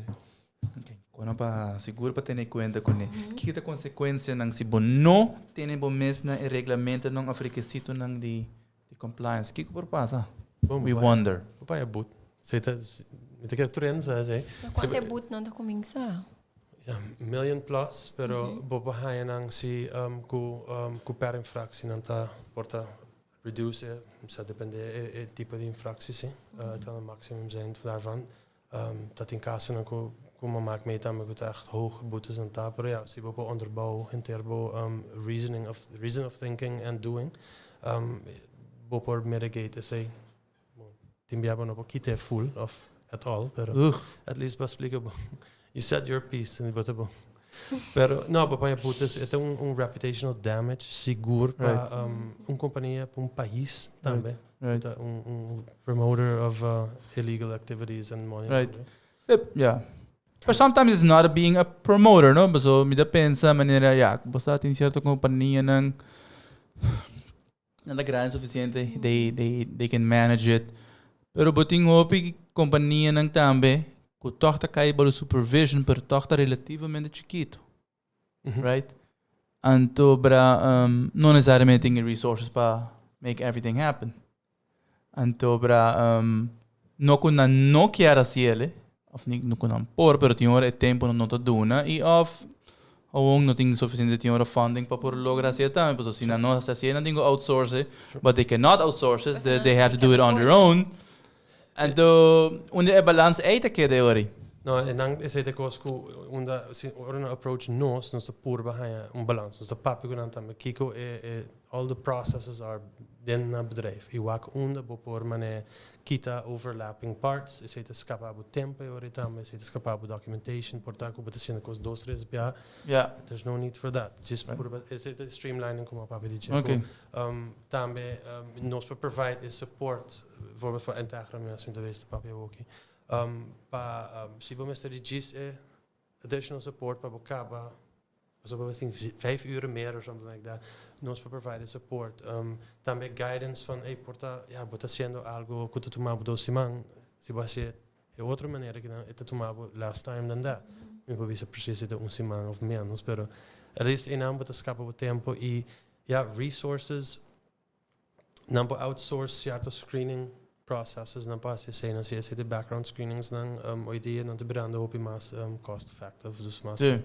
Okay. Quando para seguro para ter em conta com ele. Que é a consequência não se bom não tem bom mês na regulamento não africano não de compliance. Que por passa? We wonder. Papai é boot. Sei tá, me quer trends, sei. Quanto é boot não tá começar? Ja, million plus, pero bobo haya nang si ku per infractie não tá porta reduce, ça depende e tipo de infractie sim. Het kan een maximum zijn daarvan. Dat in caso não ku ma maak mee dan met echt hoge boetes en daar, pero ja, si bobo onderbouw interbo reason of thinking and doing. Bobo mitigate say. Timbiaba no kite full of at all, pero at least explicable. You said your piece in botabo. Pero no, papai putas, é reputational damage seguro para companhia, para país também. Right. Promoter of illegal activities and money. Right. Yeah. But sometimes it's not being a promoter, no? So, me da pensa maneira, basta tem certa companhia não é grande suficiente, they can manage it. Pero boting opi companhia não também, que toch tá cai para supervision, pero toch tá relativamente chiquito, right? Então, não necessariamente tem resources para make everything happen. Então, não que não quer assim, of não que não por, pero tem hora tempo não tá duna e of ou não tem suficiente tem hora funding para por lograr assim também, porque se não assim não tem que outsource, but they cannot outsource it, they have to do it on their own. Então, onde é balance é que de hora? No, en dan is het ook een approach nos de poor behind balans. Dus de papi kunnen dan met kiko all the processes are binnen het bedrijf. Je waakt onder bepaalde manier kita overlapping parts. Is het scapabo tempo oritam, is het scapabo documentation, portaco but the cos dos tres ja. Yeah. There's no need for that. Just is it streamlining como papi dice. Okay. Tambe nos provide is support bijvoorbeeld voor integratie de wees de papi ook. Si bom de GIS additional support para bocaba, so bom 5 uur meer or something like that. Nos provide support. Também guidance van porta, bota haciendo algo que tu tomaba dos semanas. Si va a ser de otra manera que te tomaba last time than that. Me puede ser preciso de semana of menos, pero is in ambos escapa o tempo y resources. Não outsource cierto screening processes não passa cena se de background screenings não idea não te brando op mais cost effective dus mas se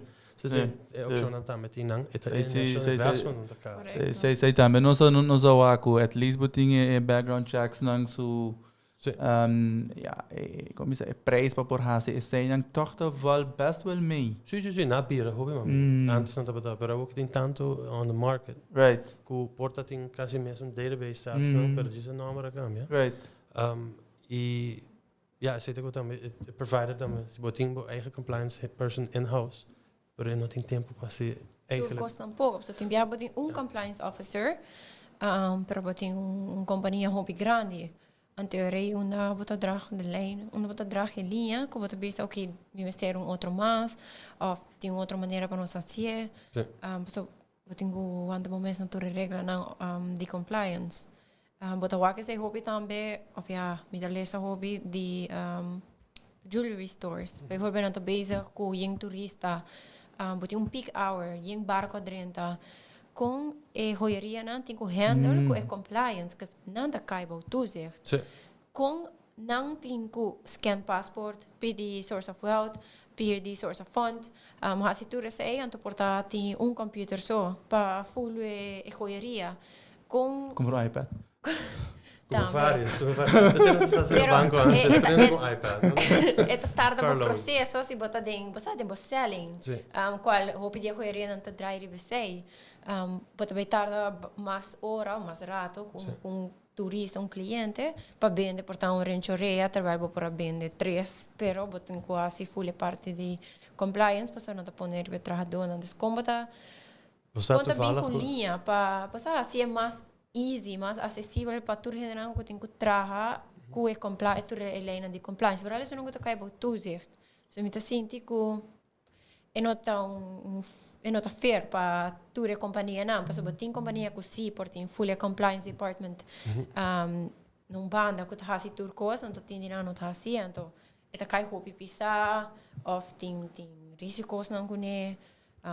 option não tá met não investment da cara sei também não só ako at least botinha background checks não so como isso é preço para por hase sei não tochter val best well me sim na bira hobby man antes não tava pero o que tem tanto on the market right ku porta tem quase mesmo database stats não perdi esse número a cambia right e sei que também provider também se botinho eigen compliance person in house pero não tem tempo para se eigenlijk kost um pouco você tem botin compliance officer para botin companhia hobby grande en teorie una bota drag de lijn una bota drag in linha como tu pensa ok me vestir outro mais of tem outra maneira para nós fazer so botin go anda momentos na tua regra não de compliance bota wakker sei hobby também of me dá lesa hobby de jewelry stores bijvoorbeeld aan te bezig com jong turista botin peak hour jong barco adrenta com joieria não tem que handle com compliance que nada cai bom toezicht com não tem que scan passport, pedir source of wealth, pedir source of funds. Se tu recebe, então porta tem computer só para full joieria. Compra um iPad. Como vários. Você não está sendo banco antes, você tem um iPad. É tarda o processo, se botar dentro, selling. Qual o pedir joieria não está dry ribesei. Botar bem tarda mais hora, mais rato com turista, cliente, para vender, portanto, renchoreia, trabalho para vender 3, pero botam quase full parte de compliance, para não pôr o trabalhador, então como botar bem com linha, para assim é mais easy, mais acessível para todo general que tem que trabalhar com a compliance, toda a lei de compliance. Por isso não que cai por toezicht. So me sinto que é not fair para toda a companhia não, porque se tem companhia que sim, porque tem full compliance department, não banda que tá assim tudo coisa, então tem dinheiro não tá assim, então é cai roupa pisar, ou tem riscos não conhe,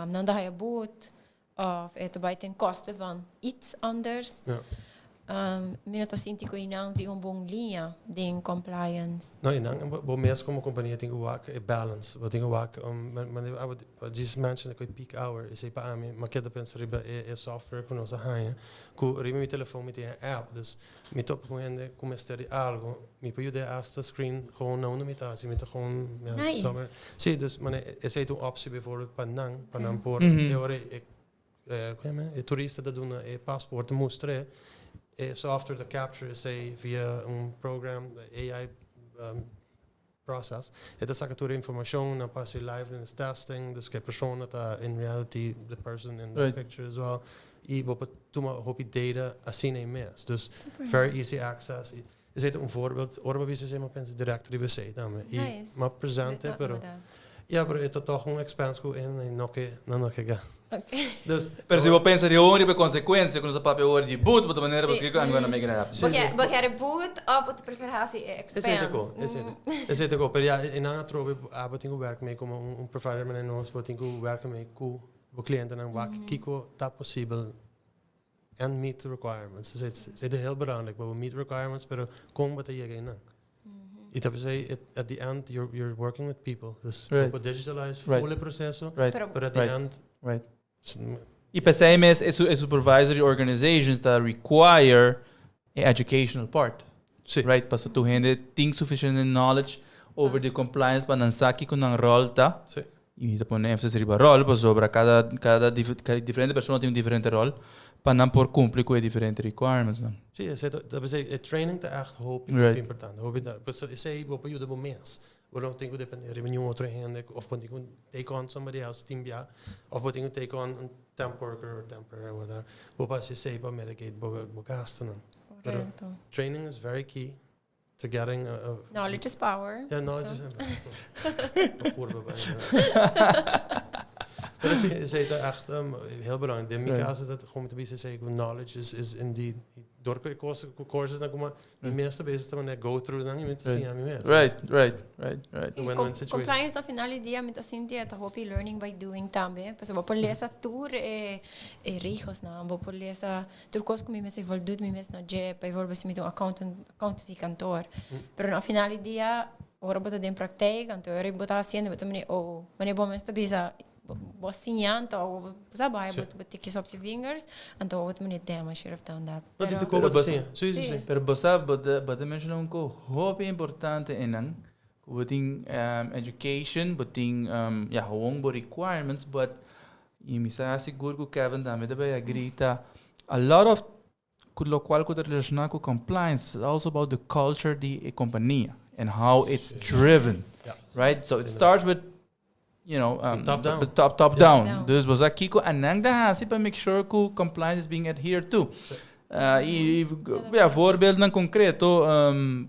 não dá a boot. Of daarbij ten koste van iets anders. Ja. Minut sinti ko inang di bom linha de compliance. No, inang bo mes como companhia tem que work a balance. Wat tem que work what Jesus mentioned que peak hour is para mim, mas que depende riba é software que nós arranha. Com riba meu telefone me tem app, dus me top com ainda como estar algo, me pode ajudar esta screen gewoon não me tá, se me tá gewoon sim, dus mas é uma opção bijvoorbeeld para não por turista da duna e paspoort mostrar software da capture say via program AI process esta saca toda informação na passe live in testing dus que a pessoa tá in reality the person in the picture as well e vou toma hopi data assim nem mais dus very easy access is het voorbeeld ora vi se ma pensa direct di sei também e ma presente però ja, pero é toch expense que não que Okay. Dus, pero se você pensa de onde é consequência quando você papel hora de boot, de maneira você que I'm gonna make it happen. Porque é boot of você prefere assim expense. Esse é o pero ja in aan trobe tenho werk mee como provider men nós tenho que werk mee com o cliente en wat kiko tá possível and meet the requirements. Het is heel belangrijk, we meet requirements, pero como wat je gaan. It at the end you're working with people. Dus we digitalize volle processo, but at the end E PCMS é supervisory organizations that require an educational part. Right? Para tu gente tem sufficient knowledge over the compliance para não saber que não rol tá. E isso põe ênfase riba rol, para sobre cada diferente pessoa tem diferente rol. Para não por cumprir com diferentes requirements. Não? Sim, dat is training tá echt hoop importante. Hoop dat, dus sei vou para ajudar mais. We don't think we depend revenue outra renda, of we think we take on somebody else team bia, of we think we take on a temp worker or temporary whatever. We pass say para medicate gasten. Training is very key to getting knowledge is power. Yeah, knowledge is Maar is het echt heel belangrijk. In mijn caso dat gewoon te bezig zijn knowledge is indeed door courses dan komen die meeste bezig te go through dan je moet zien aan je Right. Compliance na final do dia muito assim dia tá hopi learning by doing também. Porque vou por lesa tour regels na, vou por lesa tur coisas que me mesmo voldoet me mesmo na JEP, eu vou ver se me do accountancy kantoor. Pero na final do dia ora botar em prática, então eu botar assim, botar mane bom mesmo bisa bocinha, então sabe, eu ter que sop your fingers, então eu vou me ter mais share of done that. Mas tu como assim? Sim. Pero você bota mencionar coisa importante em Buting education, buting gewoon requirements, but eu me seguro que o Kevin também deve agree that a lot of lo qual could relacionar com compliance is also about the culture da companhia and how it's driven, right? So it starts with top down. Dus você aqui com anang da hasi para make sure que compliance is being adhered to. E voorbeeld dan concreto,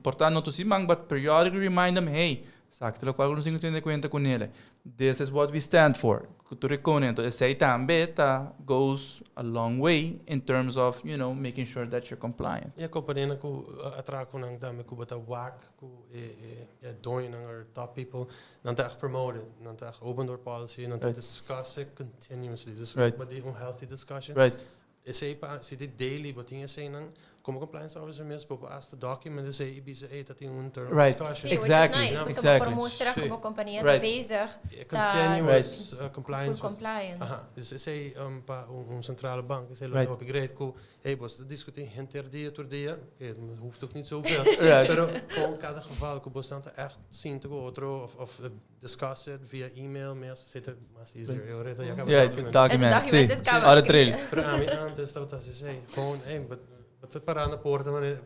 portanto não se mang, but periodically remind them, hey, sakto lo qual não se entende conta com ele. This is what we stand for. Tu reconhece, então sei também tá goes a long way in terms of making sure that you're compliant. Ja, companhia ku atraco nang dame ku bata wak ku doing our top people nan ta promoted, nan ta open door policy, nan ta discuss it continuously. This is but the unhealthy discussion. Right. sei para se daily botinha assim como compliance officer mesmo para as document sei ibisa that tem term Right. Sim, Exactly. which is nice. Exactly. Para mostrar como a companhia Right. está bezig. Continuous compliance. Full compliance. Aha, dus sei para centrale bank, sei Right. op Qredits ko, bos, dat discussiëren hinter door dia, het hoeft ook niet zoveel. Right. Pero gewoon cada geval ko bos echt zien te go of discuss it via email, mails, zitten mas easier. Je hoort dat je kan Document. Sim. Ora trail. Pero a mim antes dat ze zei, gewoon but para na porta man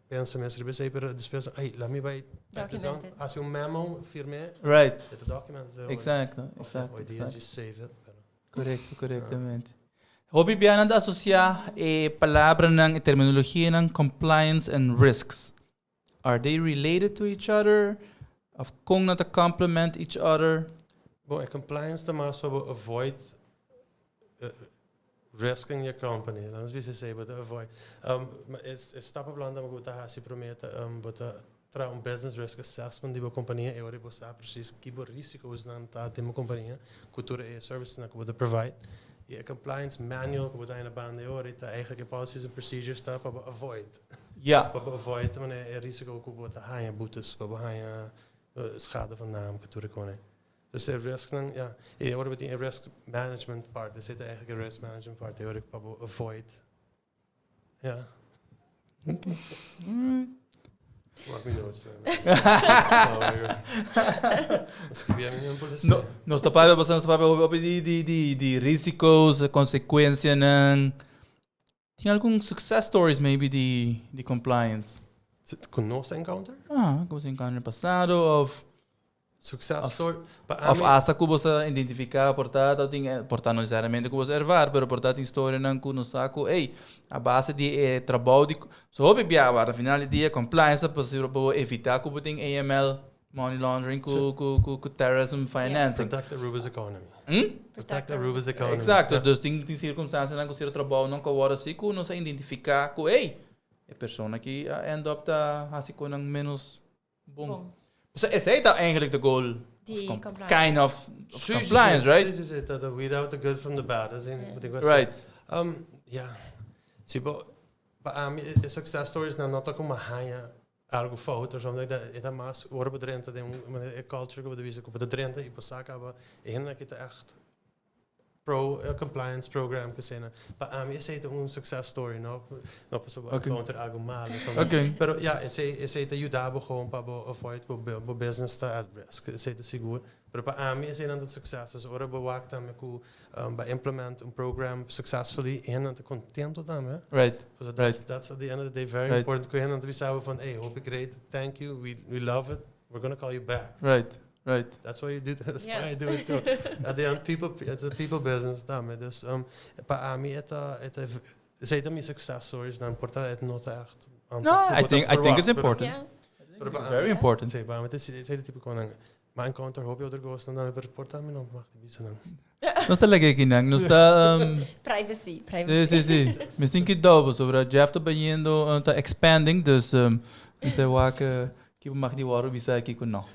pensa mesmo ele sei pero despeça ai lá me vai Documented. as memo firme Right. het document Exacto. hoy día just save it Correcto, correctamente. Hobby biyanan da associar palavra ng terminologia ng compliance and risks. Are they related to each other? Of kung na to complement each other? Bom, compliance to mas para avoid risk in your company. Vamos ver se sei, but avoid. Stapa blanda mo guta hasi prometa, but tra business risk assessment di bo companhia e ora bo sta precies que bo riscos nan ta de mo companhia, cultura e services na ko provide. E compliance manual ko da na bande ora ta eigenlijk policies and procedures sta para avoid. Ja. Para avoid man e risco ko bo ta haia boetes, para haia schade van naam cultura kone. Dus risk dan, ja. Je hoort met die risk management part. Er zit eigenlijk een risk management part. Die hoor ik pas avoid. Ja. Maak me notes. Nos tapaba bastante op die risico's, consequência ng... Tinha algum success stories maybe die compliance? Conosce encounter? Como se encounter passado of... Success story. Of hasta que você identificar portanto não necessariamente que você ervar, pero portanto história não que no saco, a base de trabalho de so hobby biava no final do dia compliance para evitar que você AML, money laundering, com terrorism financing. Protect the Aruba's economy. Protect the Aruba's economy. Exacto, dus tem circunstâncias não que você trabalho não que agora se que não se identificar que a pessoa que end up tá assim com menos bom. So is that eigenlijk the goal? Kind of compliance, right? Without the good from the bad. Right. Yeah. Zie, para mim, success stories não nota como hanya algo fout ou something that é mais oor bedrente de uma culture que devia ser com bedrente e passar acaba ainda que é echt compliance program que cena. Para mim esse é success story, não para contra algo mal. Okay. Pero ja, esse é ajudar gewoon para avoid bo business tá at risk. Esse é seguro. Pero para mim esse é um dos successes. Ora bewaakt dan ku by implement program successfully en dan te contento dan, Right. So that's at the end of the day very important. Ku en dan we saben van, hey, hope great, thank you, we love it. We're going to call you back. Right. That's why you do. That's why I do it too. At the end, it's a people business. Dus, para mim, sei também success stories. Não importa, é nota echt. No, I think it's important. It's very important. Sei, maar het is tipo gewoon mijn counter hoop je er goes dan het reporta me não mag die bisa não. Não está legal aqui não. Não está Privacy. Sim. Mas tem que dobro sobre a Jeff tá banhando, tá expanding, dus sei lá que mag die worden bisa aqui com não.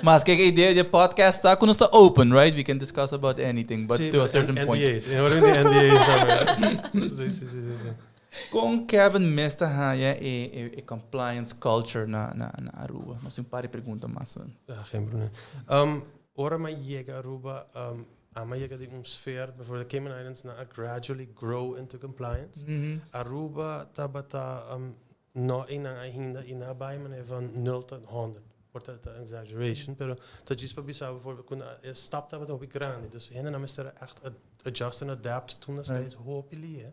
Mas que a ideia de podcast está quando está open, right? We can discuss about anything, but to a certain point. NDAs. NDAs. Sim. Com Kevin Mesta haya e compliance culture na Aruba. Nós temos um par de perguntas mais. Geen probleem. Ora maar je Aruba, maar je die sfeer, bijvoorbeeld de Cayman Islands, gradually grow into compliance. Aruba tabata no ina bij me van 0 tot 100. Wordt dat een exaggeration, pero dat is bijvoorbeeld kun stap dat op grande. Dus hen dan is er echt adjust and adapt toen nog steeds hoop je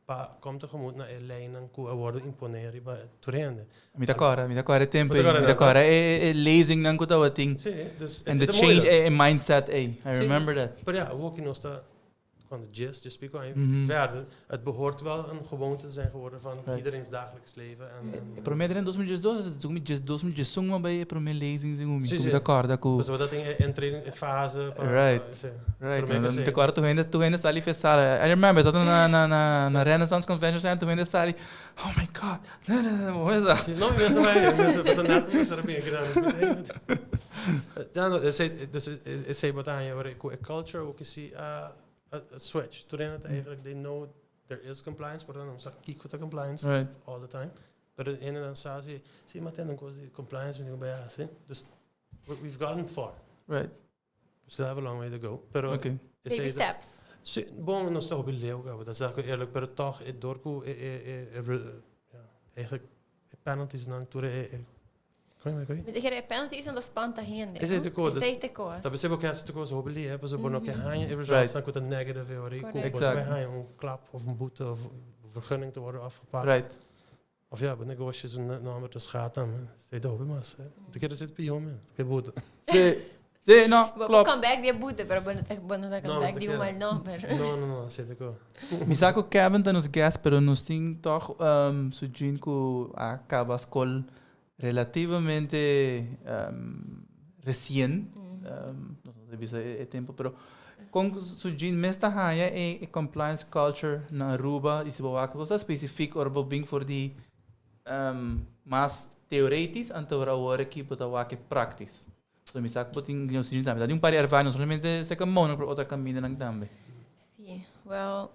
pa komt tegemoet naar lijn en worden imponeren bij toerende. Me decora tempo, me decora lezing nan kuta wating. And the change mindset, I remember that. Maar ja, ook in Oosta van de just speak verder. Het behoort wel een gewoonte te zijn geworden van iedereen's dagelijks leven. Para mim, em 2012, 2011, mas vai para mim lezing sim umi. Como decora com. Dus wat in training fase. Right. Decora tu ainda está ali fechada. I remember dat na Renaissance Convention Center tu ainda está ali. Oh my God. Não, we zijn net er bem gedaan. Dan is het wat aan je culture ook is switch. Toen het eigenlijk they know there is compliance, but then I'm saying keep with the compliance Right. all the time. But in dan says see, maar dan goes the compliance meeting bij us. Dus we've gotten far. Right. We still have a long way to go. Pero Okay. Baby steps. Bom, nós estamos bem leuk, dat zeg ik eerlijk. Maar toch, het doorko, eigenlijk, penalties naar toe. Met de penalties aan de spanta hende. Is het de koos? Is het de koos? Dat we ook het koos hobby hebben, zo bono que hang every Right. dan komt een negative theorie. Exact. Een klap of een boete of vergunning te worden afgepakt. Right. Of ja, ben ik was je zo'n naam te schaten. Zeg dat hobby maar. De keer zit bij jongen. Ik heb boete. Sí, no, We klopt. come back die boete, pero bueno te come back die mal no, pero. No, zit ik ook. Misako Kevin tá nos guests, pero nos tem toch sugin que acaba a escola relativamente recien. Não sei se é tempo, pero com sugin mesta haya e compliance culture na Aruba e se boa coisa específica or bing for die mais teoretis anto agora aqui para o que practice. So misako boting yung sugin também. Dá um par de ervaring, solamente se caminho para outra caminho lang também. Sim, well,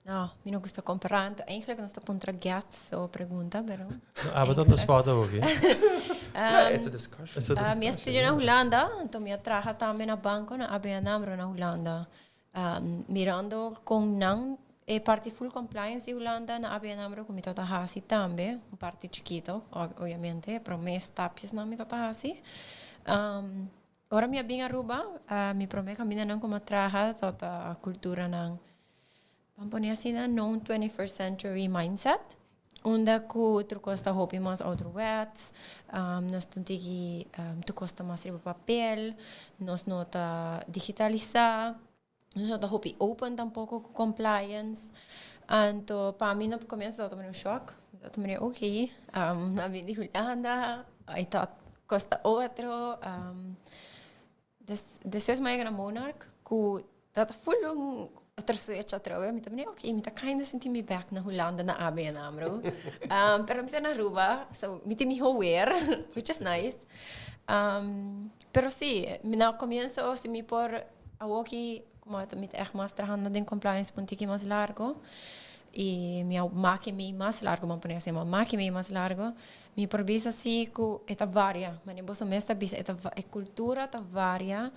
no, mi non gusta comparando. Eigenlijk non sta punto gats o pregunta, pero. Maar dat is spot ook, hè? It's a discussion. Mi estudio na Holanda, então mi trabaja também na banco na ABN AMRO na Holanda. Mirando com não e parte full compliance em Holanda na ABN AMRO com mi tota hasi também, parte chiquito, obviamente, pero me tapis na mi tota hasi. Ora mi abing Aruba, mi prome camina não como trabaja tota a cultura não. Vamos poner assim na non 21st century mindset. Onde que tu costa hopi mais ouderwets, nós tentamos tu costa mais riba papel, nós nota digitalizar, nós nota hopi open tampouco com compliance. Então, para mim, no começo eu tomei choque, eu tomei ok, na vida de Holanda, aí tá costa outro, depois mais na Monarch, que tá full terus eu trouxe, me também ok, me tá kinda senti me back na Holanda na ABN AMRO, pero me tá na Aruba, so me tem me aware, which is nice, pero sí, no comienzo se me por aqui como me tá echt mais trabajando en compliance puntiqui más largo y me máquina más largo, vamos poner assim, máquina más largo, me por bisa assim que eta varia, mas nem bosso mesta bisa eta cultura ta varia.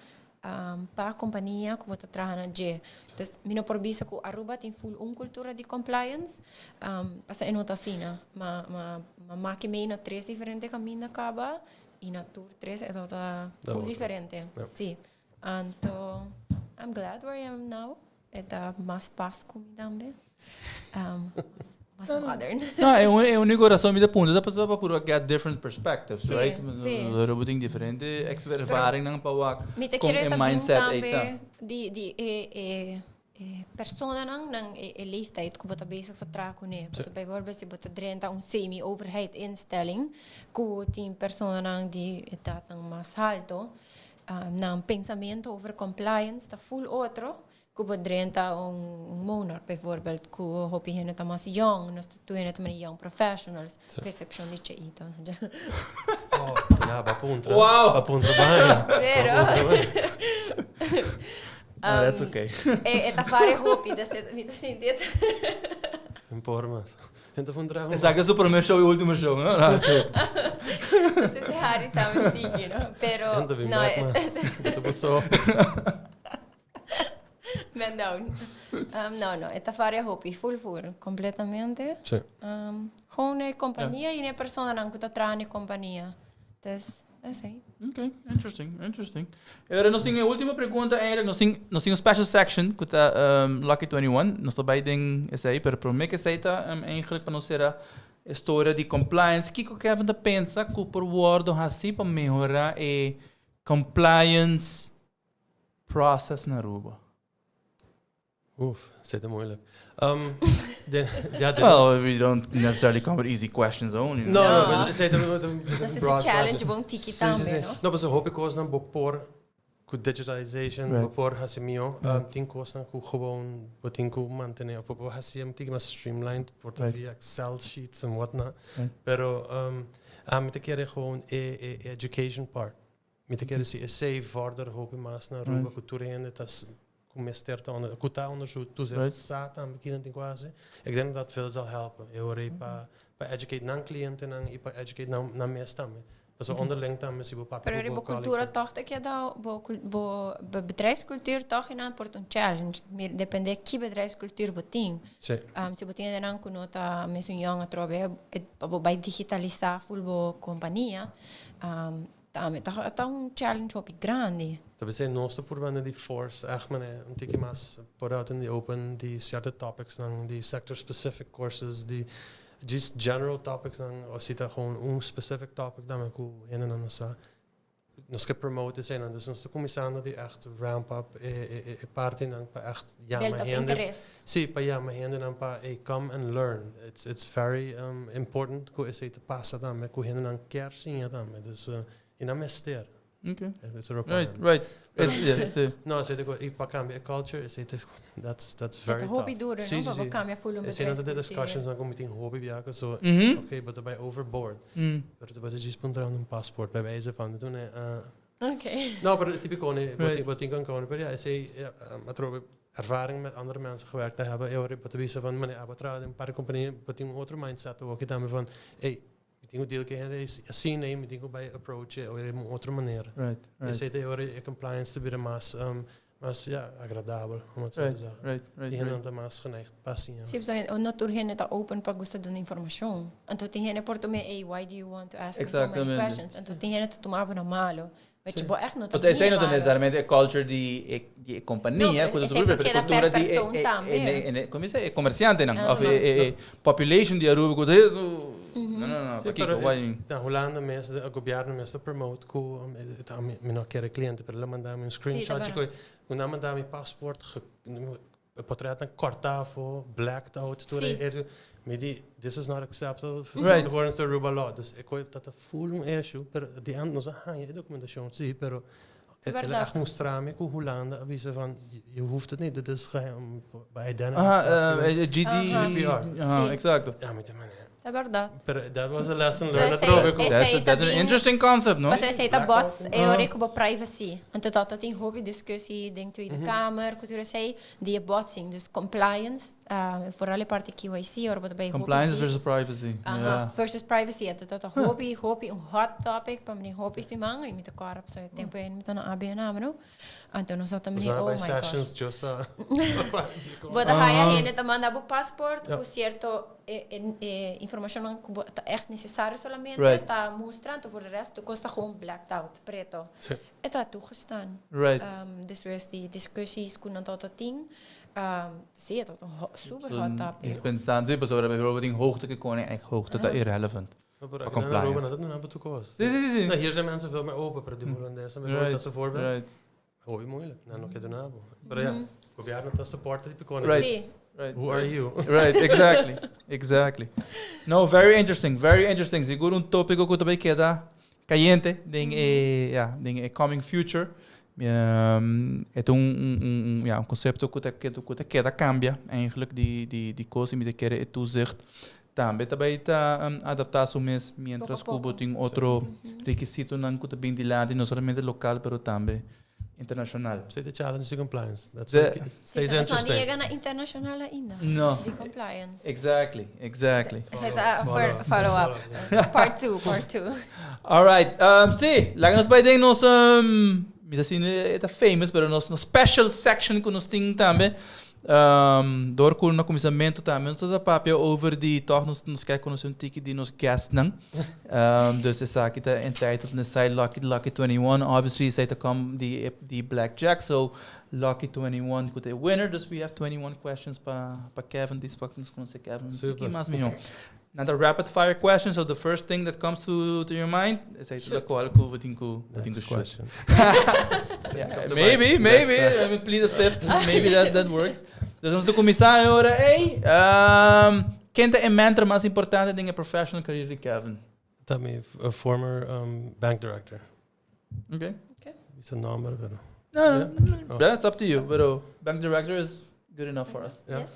Para a companhia que você trabalha na G. Então, minha província que Aruba tem full cultura de compliance, essa é nota assim, mas máquina 3 diferentes caminhos acaba e na tour 3 é toda full diferente. Sim. Então, I'm glad where I am now. É da mais paz comigo também. Mais modern. No, é um coração me dá ponto, dá para por get different perspectives, Sim, right? sim. Roboting diferente, ervaring nang pawak. Me te querer também de persona nang leeftijd que você bezig te tragen com ele. Dus bijvoorbeeld se você drenta semi-overheid instelling, que tem persona nang die dat nang mais alto, nang pensamento over compliance, tá full outro. Kubo drenta Monarch bijvoorbeeld, ku hopi hen het mas young, nós tu hen het maar young professionals, com exceção de cheito. Oh, ja, bij Pontra. Wow. Bij Pontra bij. Pero That's okay. Eta fare hopi, das me sentit. Een paar mas. En dat vond ik Exacto, é o primeiro show e o último show, não? Não sei se Harry tá mentira, no? Pero no. Dat was zo. Men não, esta fare hopi full, completamente. Sim. Gewoon een companhia e een persoon aan kunt trainen in companhia. Dus, é assim. Ok, interesting. Agora, nós temos a última pergunta, nós temos um special section, que está Lucky 21, nós estamos bem essa aí, mas para mim que essa aí está, eigenlijk, para nós ser a história de compliance, o que eu quero pensar que por word assim para melhorar a compliance process na Aruba? Oef, zit er moeilijk. Well, we don't necessarily come with easy questions only. No, maar zit er met een Dat is een challenge, bom tiki também, no? No, mas hoop ik was dan bopor com digitalization, bopor hasimio, tem kosten com gewoon wat tem com mantener, bopor hasim tem mais streamlined, porta via Excel sheets and whatnot. Pero met keren gewoon education part. Met keren si essay verder hoop ik mas na Aruba cultura en het as meester te onderzoeken, toezicht staat aan bekend quasi. Ik denk dat veel zal helpen. Je hoort bij educate naar cliënten en bij educate naar meester. Dat is onderling dan misschien op Pero riba cultura toch que da bo bedrijfscultuur toch in een port een challenge. Meer depende que bedrijfscultuur boting. Se boting dan kunota mesun young atrobe bij digitalizar full companhia. Também tá challenge op grande. Dat we nosta por banda die force echt een tikje mas put out in the open die certain topics dan die sector specific courses die just general topics dan als je daar gewoon specific topic dan met hoe in en dan sa nos que promoten zijn en dus ons de commissando die echt ramp up party dan pa echt maar hende sim pa maar hende dan pa come and learn it's very important ko is te passa dan met ko hende dan keer zien dan dus in een meester. Okay. It's a requirement. Right. No, se dico pa cambia culture, that's very tough. Hobby doen, no? Ba cambia full een bedrijf. Zijn dat de discussions dan komen met hobby biaken zo. Okay, but bij overboard. Pero dat is punten aan een paspoort bij wijze van doen Okay. No, maar typico ne, wat ik kan komen, maar ja, ik trouwe ervaring met andere mensen gewerkt te hebben. Ja, wat we van meneer Abatra, een paar compagnieën, wat een andere mindset ook gedaan van hey tenho deel que é assim nem me tenho by approach ou de uma outra maneira. Right. Esse é compliance te vir mais agradável, como se diz. Right. E não mais geneigd passief. Sim, so not door hen ta open pa gusto de informação. Então tem hen porto me, hey, why do you want to ask me so many questions? Então tem hen tomava na malo. Mas tipo, echt não. Então esse não é necessariamente a culture de companhia, quando tu vê a cultura de como é comerciante não, population de Aruba, coisa isso. Não, aqui na Holanda mesmo, o governo mesmo promote com me não quer cliente para mandar um screenshot que quando mandar meu passaporte portret cortado, blacked out, tudo me di this is not acceptable according to Aruba law. Dus ik hoop dat full issue, pero die end nos je documentatie zie, pero ele echt mostrar me com Holanda avisa van je hoeft het niet, dit is geheim bij identity. GDPR. Exacto. Ja, met de manier. É verdade. That was a lesson learned. That's an interesting concept, no? Mas essa aí bots é o com privacy. Então tá tem hobby discussie dentro Tweede Kamer, cultura sei de botsing, dus compliance, vooral a parte QIC or wat bij compliance versus privacy. Versus privacy. Então tá hobby um hot topic para mim hobby de manga e me tá corp so tempo é me tá na ABN não. Então nós também oh my sessions josa. Wat dan ga je heen te mandar o passaporte, o certo informação que é necessário somente está mostrando, voor de rest custa gewoon blacked out, preto. É tá toegestaan. Right. Dus wees die discussies kunnen tot het ding. Zie je dat een super hot topic. Is pensando, sim, pessoal, bijvoorbeeld in hoogte gekomen, eigenlijk hoogte dat irrelevant. Sim. Hier zijn mensen veel meer open, para die Holandezen bijvoorbeeld als een voorbeeld. Right. Hobby moeilijk, nou nog het doen. Maar ja, probeer dat te supporten die bekomen. Right. Who are you? Right, exactly. No, very interesting. Seguro um tópico que também queda caliente, em coming future. É conceito que queda cambia, eigenlijk die coisa me quer toezicht. Também está adaptar-se mesmo, mientras que tem outro requisito não que também de lado, não somente local, mas também internacional. Say the challenge to compliance. That's stays interesting. Não chega na internacional ainda. No. The compliance. Exactly. Follow up. Part 2. All right. Sim, lá nós vai ter nos assim é famous, pero nos special section que nós tem também. Door com no começamento também nós papel over die toch nos quer conhecer um tique de nos guest não. Dus essa aqui tá entitled na side Lucky 21. Obviously say to come the blackjack, so Lucky 21 could a winner. Dus we have 21 questions para Kevin. This fuck nos conhecer Kevin. Que mais melhor. Now the rapid fire question. So the first thing that comes to your mind is the qual this question. Maybe. Let me plead the fifth. Maybe that works. Dus ons de commissaris horen, kent de mentor mais importante in a professional career de Kevin? Dat me a former bank director. Okay. Is een naam maar No, that's up to you. But bank director is good enough for us. Yeah. Yes.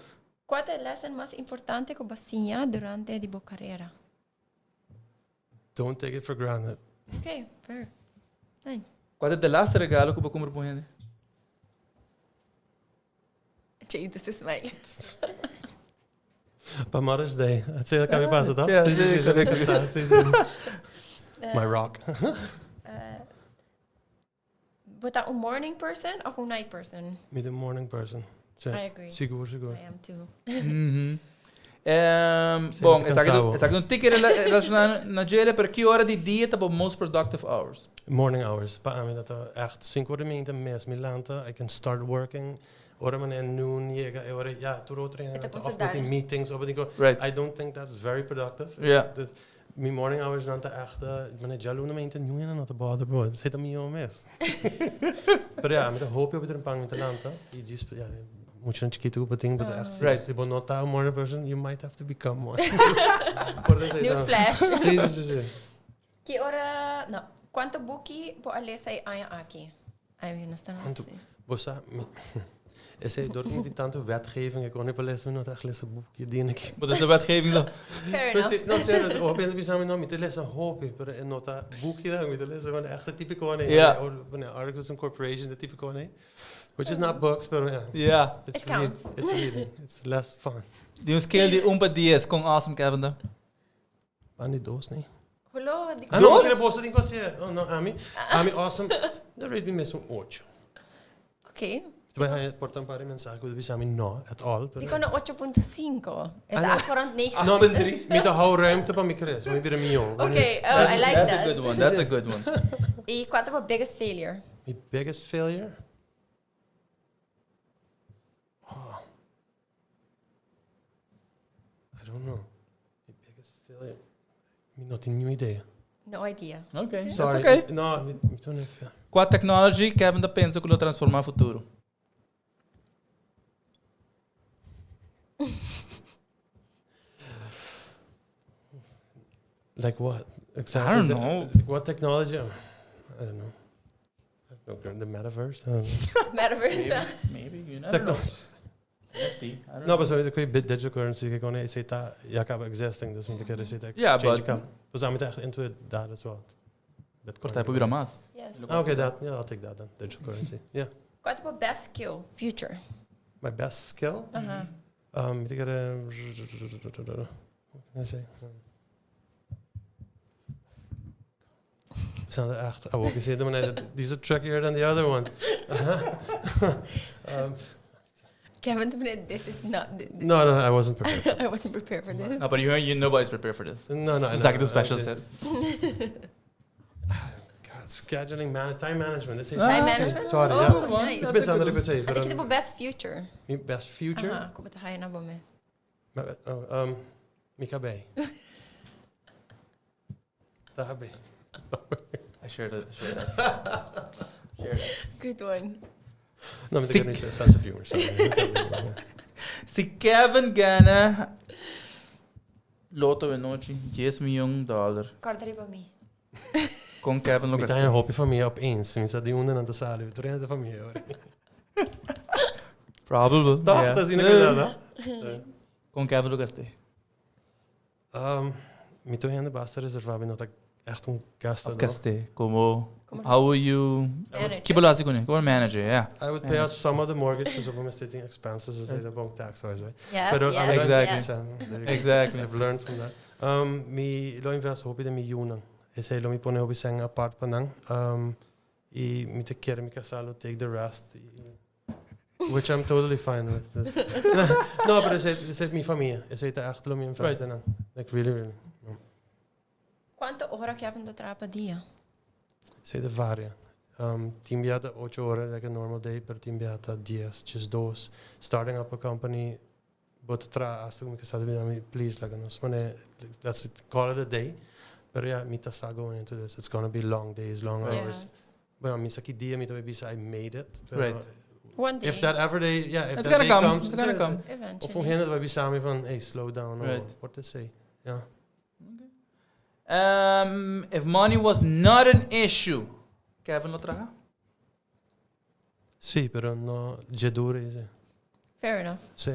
Qual é a lesson mais importante que você tinha durante a sua carreira? Don't take it for granted. Okay, fair. Nice. Qual é o laatste regalo que você comprou para ele? Jade is smile. Pa Mother's Day. Zeg, dat kan je passen, toch? Ja, Sí, zeker. sí. My rock. But that a morning person of a night person? Me the morning person. Sí. I agree. Sigur. I am too. Bom, Sempre cansado. exacto um ticket relacionado na gele per que hora de dia tá most productive hours. Morning hours. Pa ami dat echt 5 ore minta mes milanta. I can start working. Ora man en noon jega ora ja to road trainen. Of met die meetings of ik Right. I don't think that's very productive. Yeah. My morning hours dan te echt man jalo na minta nu en not bother bro. Het zit om je mes. Maar ja, met de hoop je op er een pang met de lanta. Je just ja moet je een chiquito op het ding but echt. Right. Si bon not a morning person, you might have to become one. Newsflash. Sí. Que ora, no. Quanto buki po alesay aya aki? Ay, yun na Bossa, esse door niet tanto wetgeving, ik kon niet lezen nog echt lezen boekje die ik. Wat is de wetgeving zo? Fair enough. No, serieus, op en samen nog met lezen hoop, maar en nota boekje dan met lezen van echt typical nee. Ja. Wanneer articles and corporation the typical nee. Which is not books, but yeah. Yeah. It counts. It's reading. It's less fun. Die een scale die umpa dies com awesome Kevin da. Aan die doos nee. Hello, di Ah, no, que bossa ding was hier. Oh no, Ami awesome. Dat read me met zo'n 8. Okay. Terwijl hij porta een paar mensajes, we zijn no at all. Di ko na 8.5. Es acorant 9. No, met de hou ruimte van mijn kres. We hebben een miljoen. Okay, I like That's that. a good one. That's a good one. E quanto po biggest failure? My biggest failure? Oh. I don't know. My biggest failure? Me not a new idea. No idea. Okay. Sorry. That's okay. No, me don't have. Qual technology Kevin da pensa que lo transformar futuro? Like what? Exactly. I don't know. What technology? I don't know. The metaverse? I don't know. Metaverse. Maybe, you never know. Technology. NFT. I don't No, but so the digital currency, ik kon niet zeggen dat ja, existing, dus moet ik er zeggen. Yeah, but we zijn echt into that as well. Bitcoin. cortar por mais. Yes. Okay, that. Yeah, I'll take that then. Digital currency. Yeah. Quanto po best skill? Future. My best skill? Uh-huh. Ik what can I say? We zijn er echt. Oh, ik zie het, these are trickier than the other ones. Kevin, this is not. No, I wasn't prepared. I wasn't prepared for this. No, but you nobody's prepared for this. No. It's like the special set. God, scheduling, time management. It says Time management? Sorry, oh, yeah. nice. It's been something I could say. I think it's the best future. Best future? Aha, ko ba tayo na bumes? Mika Bay. Daarbij. I share that. Good one. No, but they got a sense of humor. Si Kevin gana loto in noche $10 million Cordari pa mi. con Kevin Ik Lucas. heb een hoopje van mij opeens. Minstens die onder aan de zaal. We trainen de familie hoor. Probably. Toch? Yeah. Dat is niet dat, hè? Con Kevin Lucas. Mi to de basta reservar nog dat echt een gast. Of Caste. Como how will you Manager. Kibalasi kone? Como manager, yeah. I would pay us some of the mortgage because of my sitting expenses as a bank tax wise. Yes, Pero yes, exactly. yes. Exactly. I've learned from that. Mi lo invest hopi de miljoenen. Ese lo mi pone hopi sang apart panang. I mi te quiere mi casalo take the rest. Which I'm totally fine with this. No, but it's mi familia. Ese te echt lo mi invest in. Like really. No. Quanto ora Kevin da trapa dia? Sei de varia. Team beata 8 ore, like a normal day, per team beata 10, just those. Starting up a company, but tra hasta como que sabe me please like nos let's call it a day. But yeah, mita sa going into this. It's gonna be long days, long hours. Yes. Well, mi sa ki dia mita maybe I made it. Right. One day. If that ever day, yeah, if It's that gonna day come. comes, It's gonna come. Of Eventually. hoe hinder wij samen van hey, slow down or Right. what to say. Yeah. If money was not an issue, Kevin lo traga? Sí, pero no jedure is it. Fair enough. Sí,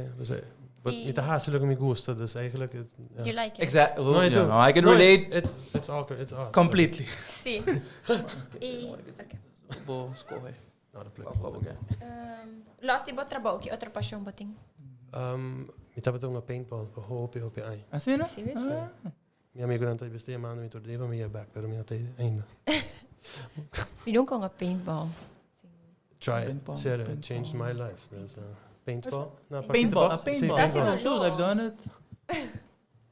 but niet te haast lukken me gusta, dus eigenlijk het. You like it? Exactly. No, I do. I can relate It's awkward. It's odd. completely. Sí. Okay. Vou escorrer. not applicable. Okay. Last iba trabaho, que outra paixão boting? Mi tava tong paintball, pa hopi ai. Assim, né? Seriously? Mi amigo não tá besteia mano, mi tordeva mi back, pero mi não tá ainda. We doen com a paintball. Try it. Paintball, Said it paintball. changed my life. There's paintball. No, Paintball. Sim, Paintball. That's Paintball. it, Shoes, no. I've done it.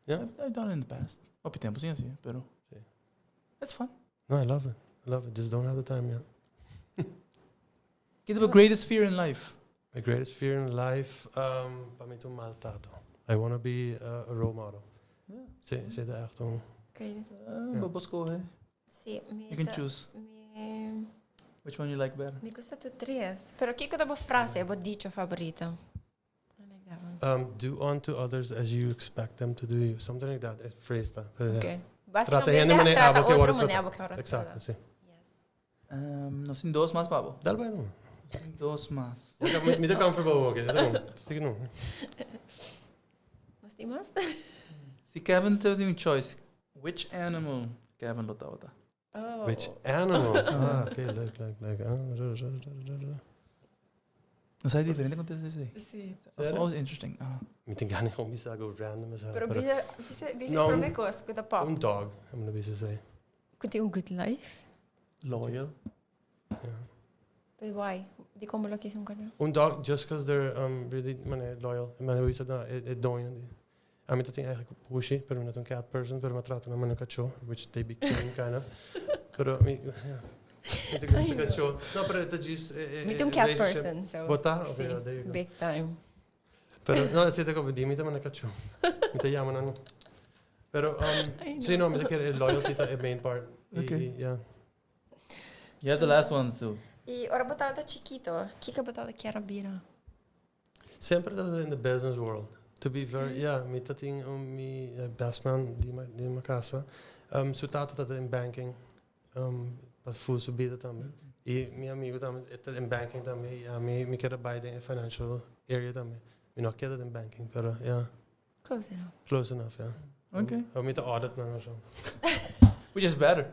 Yeah? I've done it in the past. Op je tempo, sim, assim, pero... Sim. It's fun. No, I love it. I love it. Just don't have the time yet. Get the greatest fear in life. My greatest fear in life, pa mi to maltrato. I want to be a role model. Yeah. Zit er echt om. Bosco, hey. Sí, You can choose. Which one you like better? Me gusta tu tres. Pero que cada frase é bo dicho favorito? I like that one. Do unto others as you expect them to do you. Something like that. Phrase that. Okay. Trata gente maneira trata abo que outro agora maneira abo que agora. Exacto, sí. Nós temos dois mais, Pablo. Dá bem, não. Dois mais. Me dá comfortable ook. Zeg não. Nós temos? Se Kevin teve um choice, which animal Kevin lotava? Oh. Which animal? Okay, leuk. Não sei diferente acontece isso aí. Sí. That's always interesting. Me tem gar niet om iets go random. Pero vise No. problemas com a pop. Dog, I'm gonna be so say. Could you good life? Loyal. Yeah. But why? Di como lo quis cara. Dog, just because they're really loyal. Maar hoe is dat nou? Het doen. A mim tem eigenlijk pushy, pero not a cat person, pero me tratan como un cachorro, which they became kind of. Pero me, yeah. Inte ganska cachorro. No, pero это just Me too cat person, so. Bota? Sí, Okay, there you go. big time. Pero no, siete como di, me te man cachorro. Me te llaman ano. Pero so you know, me te quiere loyalty to a main part. Okay. Yeah. You have the last one, so. E ora botava chiquito. Que botava que era bira? Sempre dat in the business world. To be very, yeah, me tating mi best man di ma casa. So tata dat in banking. Pas full so bida também. E mi amigo também in banking também. Mi quero bij in financial area também. Mi não quero in banking, pero yeah. Close enough. Close enough, yeah. Okay. Om me te audit nou of zo. Which is better.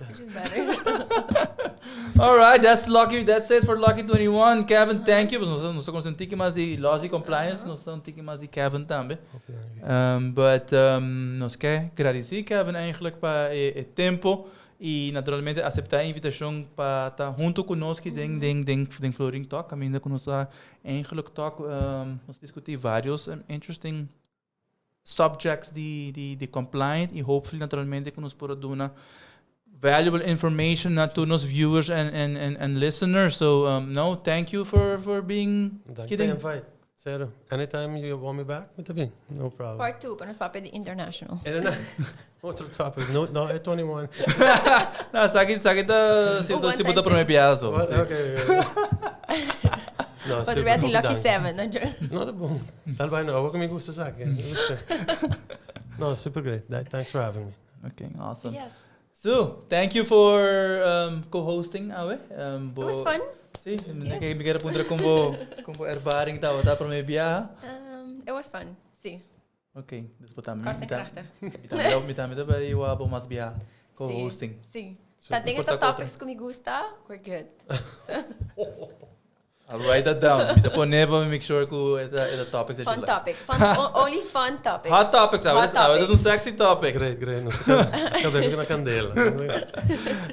Which is better. All right, that's it for Lucky 21. Kevin, thank you. Nós estamos um tique mais de loss e compliance, nós estamos um tique mais de Kevin também. Nós quer agradecer Kevin eigenlijk para o tempo e naturalmente aceitar a invitação para estar junto conosco dentro Florin Talk. Ainda que nós eigenlijk talk, nós discutir vários interesting subjects de compliant e hopefully naturalmente que nos possa dar valuable information to nos viewers and listeners. So no, thank you for being Kidding. Invite. Zero. Anytime you want me back, me bem. No problem. Part 2, para nos papel de international. Outro topic. No, 21. Não, sabe se botar para um piazo. Okay. No, But we had Lucky 7, no, dat bom. Dat bijna ook me gusta zaken. No, super great. Thanks for having me. Okay, awesome. Yes. So, thank you for co-hosting, Awe. It was fun. Sim, me quero apontar como ervaring tá para me viajar. It was fun. Sí. Okay, dus também. Kort en krachtig. Me também para eu abo mais viajar co-hosting. Sí. Tá tem que topics que me gusta, we're good. I'll write that down. Me poner para make sure que the topics that Fun you like. topics. Only fun topics. Hot topics, Awe. Dat sexy topic. Great. Acabei na candela.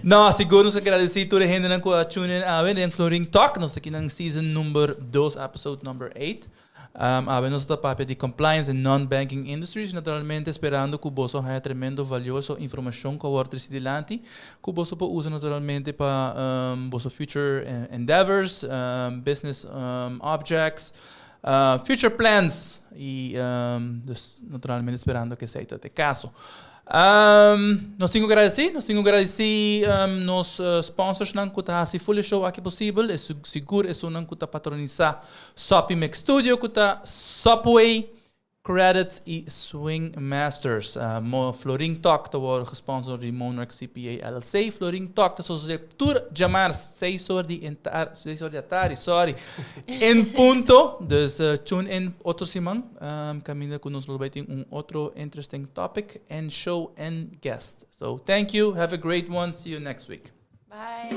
No, siguro nos agradecer toda a gente que tune in Awe em Florin Talk. Nós aqui na season number 2, episode number 8. Awe nós está para de compliance in non-banking industries. Naturalmente esperando que você haja tremendo valioso informação que vai trazer adiante. Que você pode usar naturalmente para você future endeavors, business objects, future plans e dus naturalmente esperando que seja o caso. Nós temos que agradecer nos sponsors que está assim full show aqui possível. É seguro é só que está patronizar Sopi Mix Studio, que está Subway, Qredits e Swingmasterz. Florin Talk está gesponsor de Monarch CPA LLC. Florin Talk está só tur chamar 6 horas de tarde, sorry. Em ponto, dus tune in outro semana. Caminho que nós vamos ter outro interesting topic and show and guest. So thank you, have a great one, see you next week. Bye.